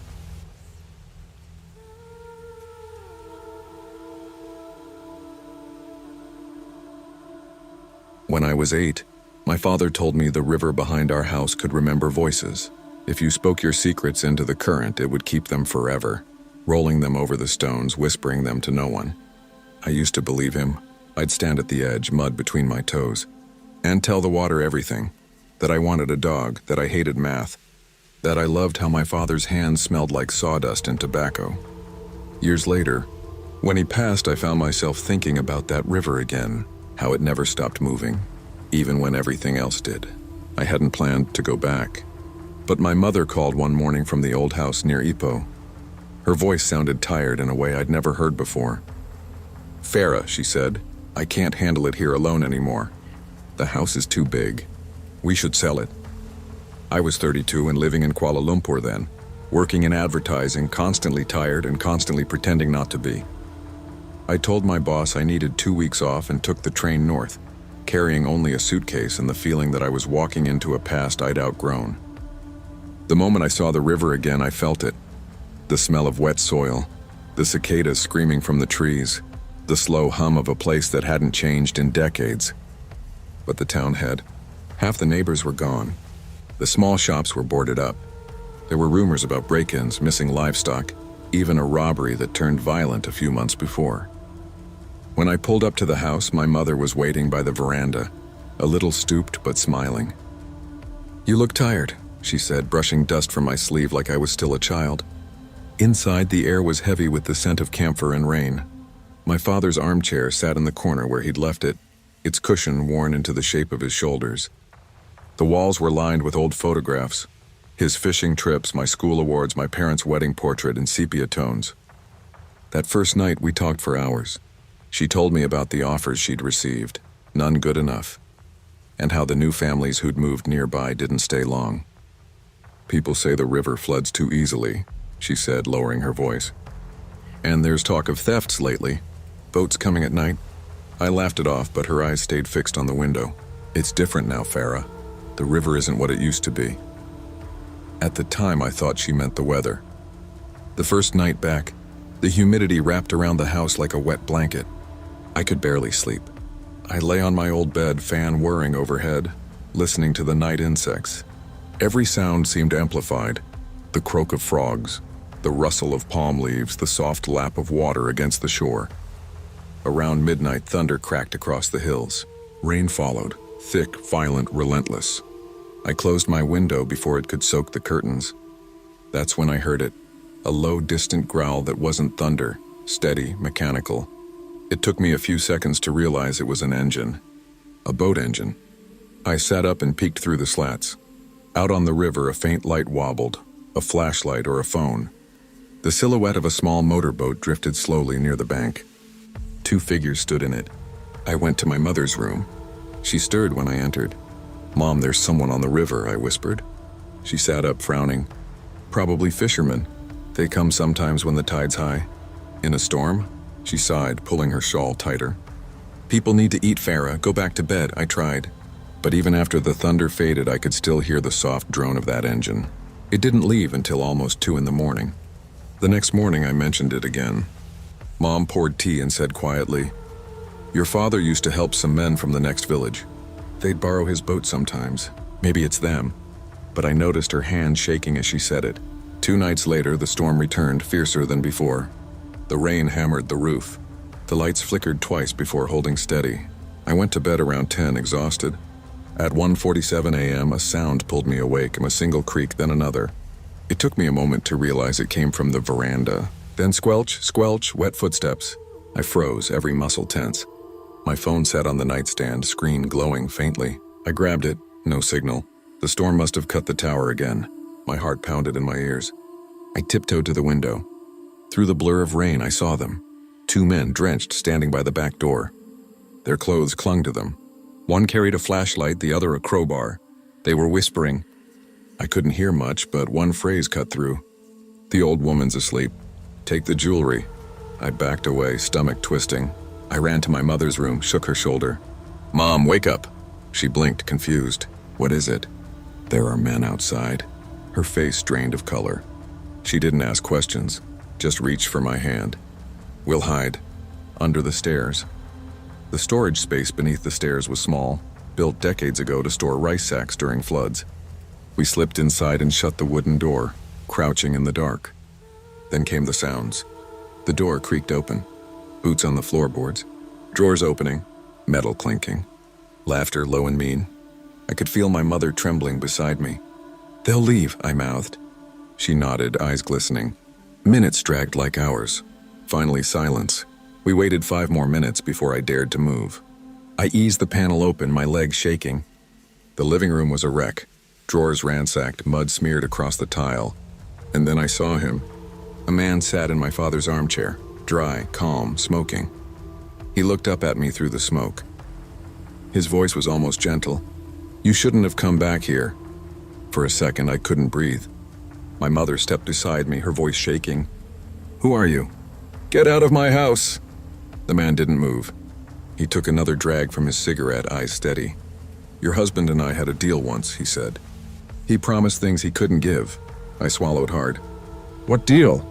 When I was 8, my father told me the river behind our house could remember voices. If you spoke your secrets into the current, it would keep them forever, rolling them over the stones, whispering them to no one. I used to believe him. I'd stand at the edge, mud between my toes, and tell the water everything. That I wanted a dog, that I hated math, that I loved how my father's hands smelled like sawdust and tobacco. Years later, when he passed, I found myself thinking about that river again, how it never stopped moving, even when everything else did. I hadn't planned to go back. But my mother called one morning from the old house near Ipoh. Her voice sounded tired in a way I'd never heard before. "Farah," she said, "I can't handle it here alone anymore. The house is too big. We should sell it." I was 32 and living in Kuala Lumpur then, working in advertising, constantly tired and constantly pretending not to be. I told my boss I needed 2 weeks off and took the train north, carrying only a suitcase and the feeling that I was walking into a past I'd outgrown. The moment I saw the river again, I felt it. The smell of wet soil, the cicadas screaming from the trees, the slow hum of a place that hadn't changed in decades. But the town had. Half the neighbors were gone. The small shops were boarded up. There were rumors about break-ins, missing livestock, even a robbery that turned violent a few months before. When I pulled up to the house, my mother was waiting by the veranda, a little stooped but smiling. "You look tired," she said, brushing dust from my sleeve like I was still a child. Inside, the air was heavy with the scent of camphor and rain. My father's armchair sat in the corner where he'd left it, its cushion worn into the shape of his shoulders. The walls were lined with old photographs, his fishing trips, my school awards, my parents' wedding portrait in sepia tones. That first night, we talked for hours. She told me about the offers she'd received, none good enough, and how the new families who'd moved nearby didn't stay long. "People say the river floods too easily," she said, lowering her voice. "And there's talk of thefts lately, boats coming at night." I laughed it off, but her eyes stayed fixed on the window. "It's different now, Farah. The river isn't what it used to be." At the time, I thought she meant the weather. The first night back, the humidity wrapped around the house like a wet blanket. I could barely sleep. I lay on my old bed, fan whirring overhead, listening to the night insects. Every sound seemed amplified. The croak of frogs, the rustle of palm leaves, the soft lap of water against the shore. Around midnight, thunder cracked across the hills. Rain followed, thick, violent, relentless. I closed my window before it could soak the curtains. That's when I heard it, a low, distant growl that wasn't thunder, steady, mechanical. It took me a few seconds to realize it was an engine, a boat engine. I sat up and peeked through the slats. Out on the river, a faint light wobbled, a flashlight or a phone. The silhouette of a small motorboat drifted slowly near the bank. 2 figures stood in it. I went to my mother's room. She stirred when I entered. "Mom, there's someone on the river," I whispered. She sat up, frowning. "Probably fishermen. They come sometimes when the tide's high." "In a storm?" She sighed, pulling her shawl tighter. "People need to eat, Farah. Go back to bed," I tried. But even after the thunder faded, I could still hear the soft drone of that engine. It didn't leave until almost 2 in the morning. The next morning, I mentioned it again. Mom poured tea and said quietly, "Your father used to help some men from the next village. They'd borrow his boat sometimes. Maybe it's them." But I noticed her hand shaking as she said it. 2 nights later, the storm returned, fiercer than before. The rain hammered the roof. The lights flickered twice before holding steady. I went to bed around 10, exhausted. At 1:47 a.m., a sound pulled me awake, a single creak, then another. It took me a moment to realize it came from the veranda. Then squelch, squelch, wet footsteps. I froze, every muscle tense. My phone sat on the nightstand, screen glowing faintly. I grabbed it, no signal. The storm must have cut the tower again. My heart pounded in my ears. I tiptoed to the window. Through the blur of rain, I saw them. 2 men, drenched, standing by the back door. Their clothes clung to them. One carried a flashlight, the other a crowbar. They were whispering. I couldn't hear much, but one phrase cut through. "The old woman's asleep. Take the jewelry." I backed away, stomach twisting. I ran to my mother's room, shook her shoulder. "Mom, wake up." She blinked, confused. "What is it?" "There are men outside." Her face drained of color. She didn't ask questions, just reached for my hand. "We'll hide. Under the stairs." The storage space beneath the stairs was small, built decades ago to store rice sacks during floods. We slipped inside and shut the wooden door, crouching in the dark. Then came the sounds. The door creaked open. Boots on the floorboards. Drawers opening. Metal clinking. Laughter low and mean. I could feel my mother trembling beside me. "They'll leave," I mouthed. She nodded, eyes glistening. Minutes dragged like hours. Finally, silence. We waited 5 more minutes before I dared to move. I eased the panel open, my legs shaking. The living room was a wreck. Drawers ransacked, mud smeared across the tile. And then I saw him. A man sat in my father's armchair, dry, calm, smoking. He looked up at me through the smoke. His voice was almost gentle. "You shouldn't have come back here." For a second, I couldn't breathe. My mother stepped beside me, her voice shaking. "Who are you?" "Get out of my house!" The man didn't move. He took another drag from his cigarette, eyes steady. "Your husband and I had a deal once," he said. "He promised things he couldn't give." I swallowed hard. "What deal?"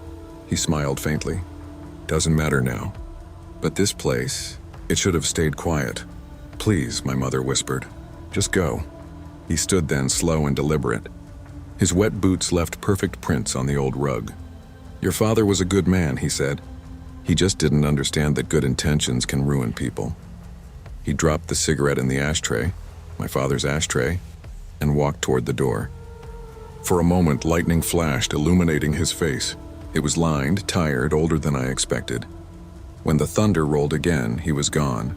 He smiled faintly. "Doesn't matter now. But this place, it should have stayed quiet." "Please," my mother whispered. "Just go." He stood then, slow and deliberate. His wet boots left perfect prints on the old rug. "Your father was a good man," he said. "He just didn't understand that good intentions can ruin people." He dropped the cigarette in the ashtray, my father's ashtray, and walked toward the door. For a moment, lightning flashed, illuminating his face. It was lined, tired, older than I expected. When the thunder rolled again, he was gone.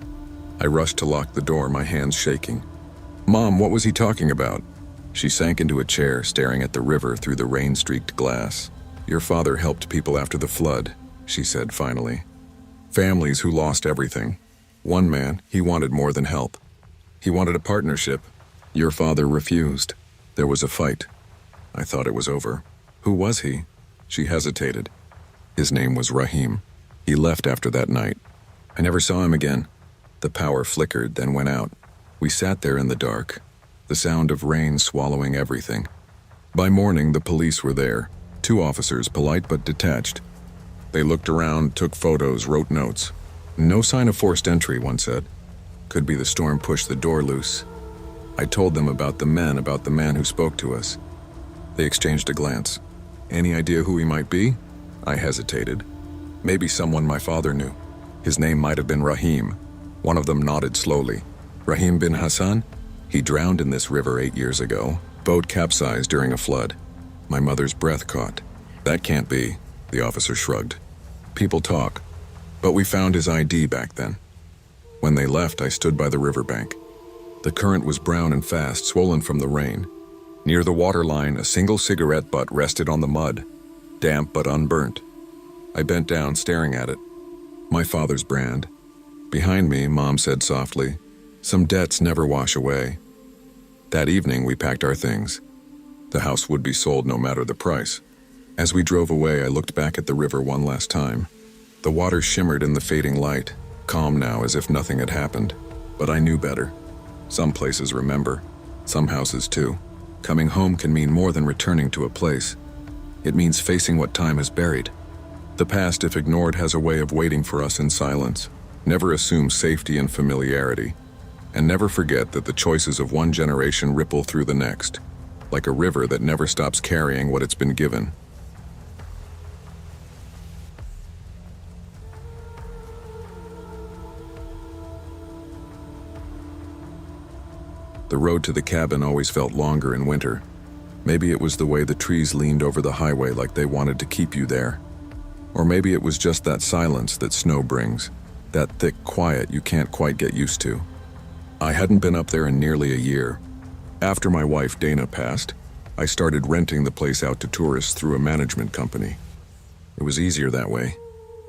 I rushed to lock the door, my hands shaking. "Mom, what was he talking about?" She sank into a chair, staring at the river through the rain-streaked glass. "Your father helped people after the flood," she said finally. "Families who lost everything. One man, he wanted more than help. He wanted a partnership. Your father refused. There was a fight. I thought it was over." "Who was he?" She hesitated. "His name was Rahim. He left after that night. I never saw him again." The power flickered, then went out. We sat there in the dark, the sound of rain swallowing everything. By morning, the police were there, 2 officers, polite but detached. They looked around, took photos, wrote notes. "No sign of forced entry," one said. "Could be the storm pushed the door loose." I told them about the man who spoke to us. They exchanged a glance. "Any idea who he might be?" I hesitated. "Maybe someone my father knew. His name might have been Rahim." One of them nodded slowly. "Rahim bin Hassan? He drowned in this river 8 years ago. Boat capsized during a flood." My mother's breath caught. "That can't be," the officer shrugged. "People talk. But we found his ID back then." When they left, I stood by the riverbank. The current was brown and fast, swollen from the rain. Near the waterline, a single cigarette butt rested on the mud, damp but unburnt. I bent down, staring at it. My father's brand. Behind me, Mom said softly, "Some debts never wash away." That evening, we packed our things. The house would be sold no matter the price. As we drove away, I looked back at the river one last time. The water shimmered in the fading light, calm now as if nothing had happened. But I knew better. Some places remember, some houses too. Coming home can mean more than returning to a place. It means facing what time has buried. The past, if ignored, has a way of waiting for us in silence. Never assume safety and familiarity. And never forget that the choices of one generation ripple through the next, like a river that never stops carrying what it's been given. The road to the cabin always felt longer in winter. Maybe it was the way the trees leaned over the highway like they wanted to keep you there. Or maybe it was just that silence that snow brings, that thick quiet you can't quite get used to. I hadn't been up there in nearly a year. After my wife Dana passed, I started renting the place out to tourists through a management company. It was easier that way.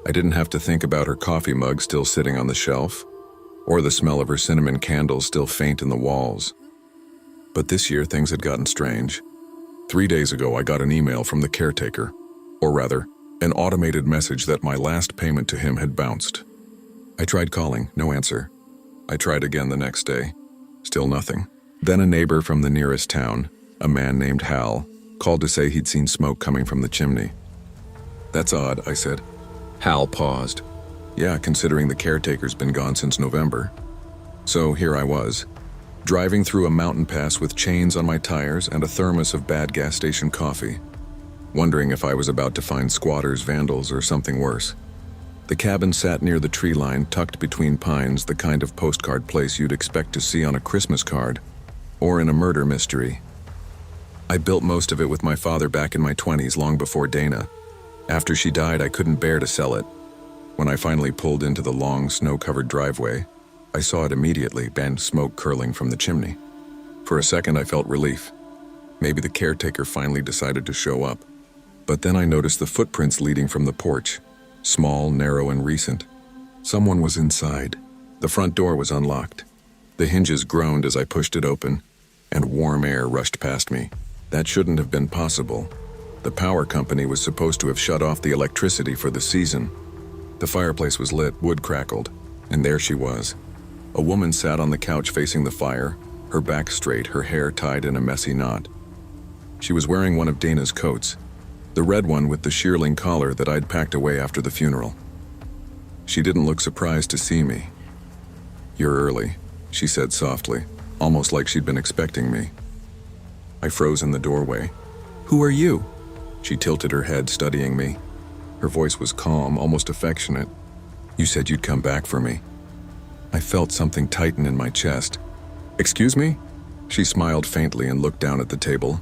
I didn't have to think about her coffee mug still sitting on the shelf, or the smell of her cinnamon candles still faint in the walls. But this year things had gotten strange. 3 days ago I got an email from the caretaker, or rather, an automated message that my last payment to him had bounced. I tried calling, no answer. I tried again the next day, still nothing. Then a neighbor from the nearest town, a man named Hal, called to say he'd seen smoke coming from the chimney. "That's odd," I said. Hal paused. "Yeah, considering the caretaker's been gone since November." So here I was, driving through a mountain pass with chains on my tires and a thermos of bad gas station coffee, wondering if I was about to find squatters, vandals, or something worse. The cabin sat near the tree line, tucked between pines, the kind of postcard place you'd expect to see on a Christmas card, or in a murder mystery. I built most of it with my father back in my 20s, long before Dana. After she died, I couldn't bear to sell it. When I finally pulled into the long, snow-covered driveway, I saw it immediately, and smoke curling from the chimney. For a second, I felt relief. Maybe the caretaker finally decided to show up. But then I noticed the footprints leading from the porch, small, narrow, and recent. Someone was inside. The front door was unlocked. The hinges groaned as I pushed it open, and warm air rushed past me. That shouldn't have been possible. The power company was supposed to have shut off the electricity for the season. The fireplace was lit, wood crackled, and there she was. A woman sat on the couch facing the fire, her back straight, her hair tied in a messy knot. She was wearing one of Dana's coats, the red one with the shearling collar that I'd packed away after the funeral. She didn't look surprised to see me. "You're early," she said softly, almost like she'd been expecting me. I froze in the doorway. "Who are you?" She tilted her head, studying me. Her voice was calm, almost affectionate. "You said you'd come back for me." I felt something tighten in my chest. "Excuse me?" She smiled faintly and looked down at the table.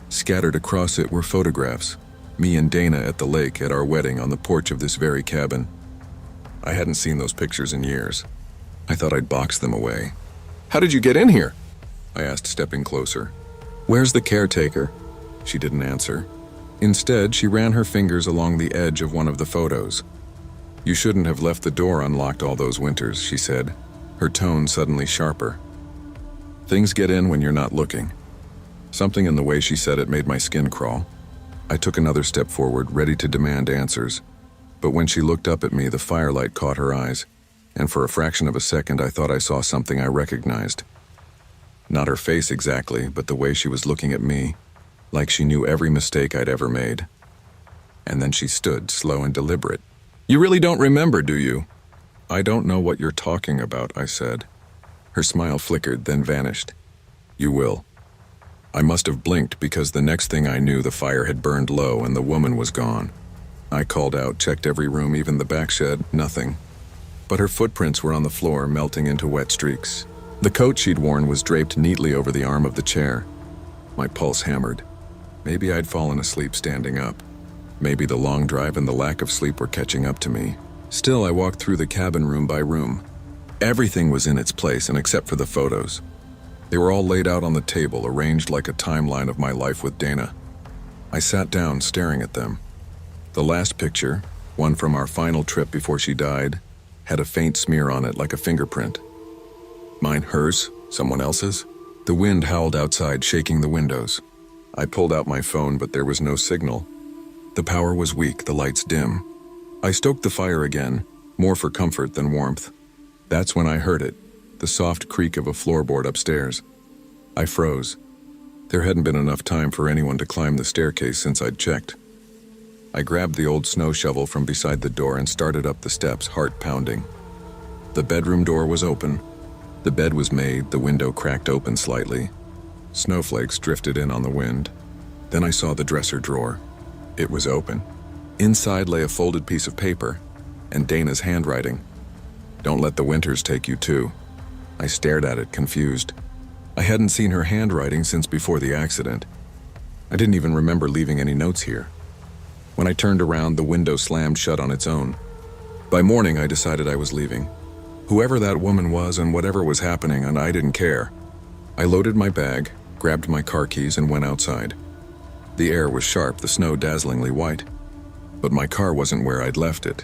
Scattered across it were photographs. Me and Dana at the lake at our wedding on the porch of this very cabin. I hadn't seen those pictures in years. I thought I'd boxed them away. "How did you get in here?" I asked, stepping closer. "Where's the caretaker?" She didn't answer. Instead, she ran her fingers along the edge of one of the photos. "You shouldn't have left the door unlocked all those winters," she said, her tone suddenly sharper. "Things get in when you're not looking." Something in the way she said it made my skin crawl. I took another step forward, ready to demand answers. But when she looked up at me, the firelight caught her eyes, and for a fraction of a second I thought I saw something I recognized. Not her face exactly, but the way she was looking at me, like she knew every mistake I'd ever made. And then she stood, slow and deliberate. "You really don't remember, do you?" "I don't know what you're talking about," I said. Her smile flickered, then vanished. "You will." I must have blinked because the next thing I knew, the fire had burned low and the woman was gone. I called out, checked every room, even the back shed, nothing. But her footprints were on the floor, melting into wet streaks. The coat she'd worn was draped neatly over the arm of the chair. My pulse hammered. Maybe I'd fallen asleep standing up. Maybe the long drive and the lack of sleep were catching up to me. Still, I walked through the cabin room by room. Everything was in its place, and except for the photos. They were all laid out on the table, arranged like a timeline of my life with Dana. I sat down, staring at them. The last picture, one from our final trip before she died, had a faint smear on it like a fingerprint. Mine, hers, someone else's? The wind howled outside, shaking the windows. I pulled out my phone, but there was no signal. The power was weak, the lights dim. I stoked the fire again, more for comfort than warmth. That's when I heard it, the soft creak of a floorboard upstairs. I froze. There hadn't been enough time for anyone to climb the staircase since I'd checked. I grabbed the old snow shovel from beside the door and started up the steps, heart pounding. The bedroom door was open. The bed was made, the window cracked open slightly. Snowflakes drifted in on the wind. Then I saw the dresser drawer. It was open. Inside lay a folded piece of paper, and Dana's handwriting. "Don't let the winters take you too." I stared at it, confused. I hadn't seen her handwriting since before the accident. I didn't even remember leaving any notes here. When I turned around, the window slammed shut on its own. By morning, I decided I was leaving. Whoever that woman was and whatever was happening, and I didn't care. I loaded my bag, grabbed my car keys, and went outside. The air was sharp, the snow dazzlingly white. But my car wasn't where I'd left it.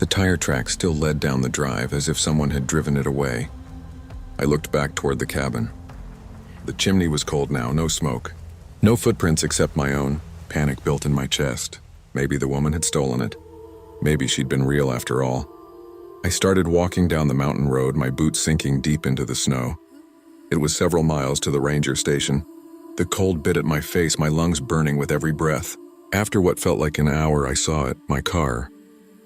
The tire tracks still led down the drive as if someone had driven it away. I looked back toward the cabin. The chimney was cold now, no smoke. No footprints except my own. Panic built in my chest. Maybe the woman had stolen it. Maybe she'd been real after all. I started walking down the mountain road, my boots sinking deep into the snow. It was several miles to the ranger station. The cold bit at my face, my lungs burning with every breath. After what felt like an hour, I saw it, my car.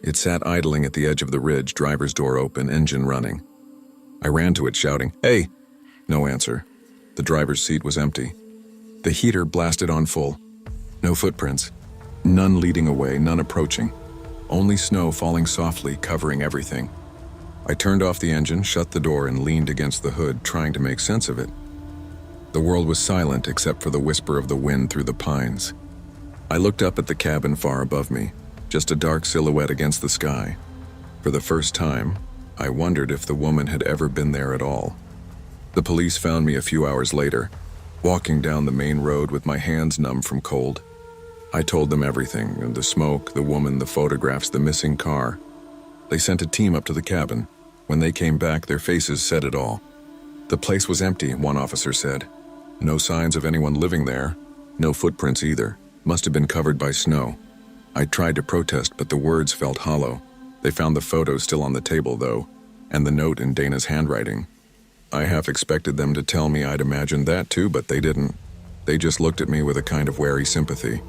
It sat idling at the edge of the ridge, driver's door open, engine running. I ran to it, shouting, "Hey!" No answer. The driver's seat was empty. The heater blasted on full. No footprints. None leading away, none approaching. Only snow falling softly, covering everything. I turned off the engine, shut the door, and leaned against the hood, trying to make sense of it. The world was silent except for the whisper of the wind through the pines. I looked up at the cabin far above me, just a dark silhouette against the sky. For the first time, I wondered if the woman had ever been there at all. The police found me a few hours later, walking down the main road with my hands numb from cold. I told them everything, the smoke, the woman, the photographs, the missing car. They sent a team up to the cabin. When they came back, their faces said it all. The place was empty, one officer said. No signs of anyone living there. No footprints either. Must have been covered by snow. I tried to protest, but the words felt hollow. They found the photo still on the table, though, and the note in Dana's handwriting. I half expected them to tell me I'd imagined that too, but they didn't. They just looked at me with a kind of wary sympathy.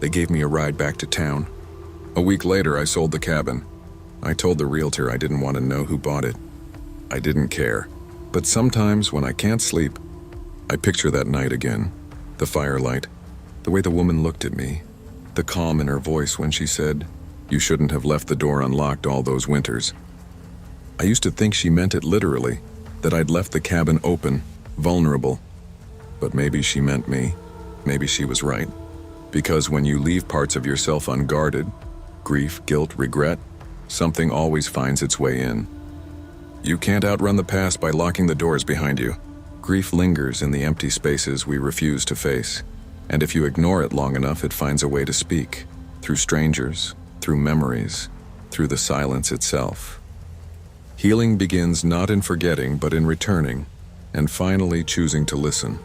They gave me a ride back to town. A week later, I sold the cabin. I told the realtor I didn't want to know who bought it. I didn't care. But sometimes, when I can't sleep, I picture that night again. The firelight, the way the woman looked at me, the calm in her voice when she said, "You shouldn't have left the door unlocked all those winters." I used to think she meant it literally, that I'd left the cabin open, vulnerable. But maybe she meant me. Maybe she was right. Because when you leave parts of yourself unguarded, grief, guilt, regret, something always finds its way in. You can't outrun the past by locking the doors behind you. Grief lingers in the empty spaces we refuse to face. And if you ignore it long enough, it finds a way to speak. Through strangers, through memories, through the silence itself. Healing begins not in forgetting, but in returning, and finally choosing to listen.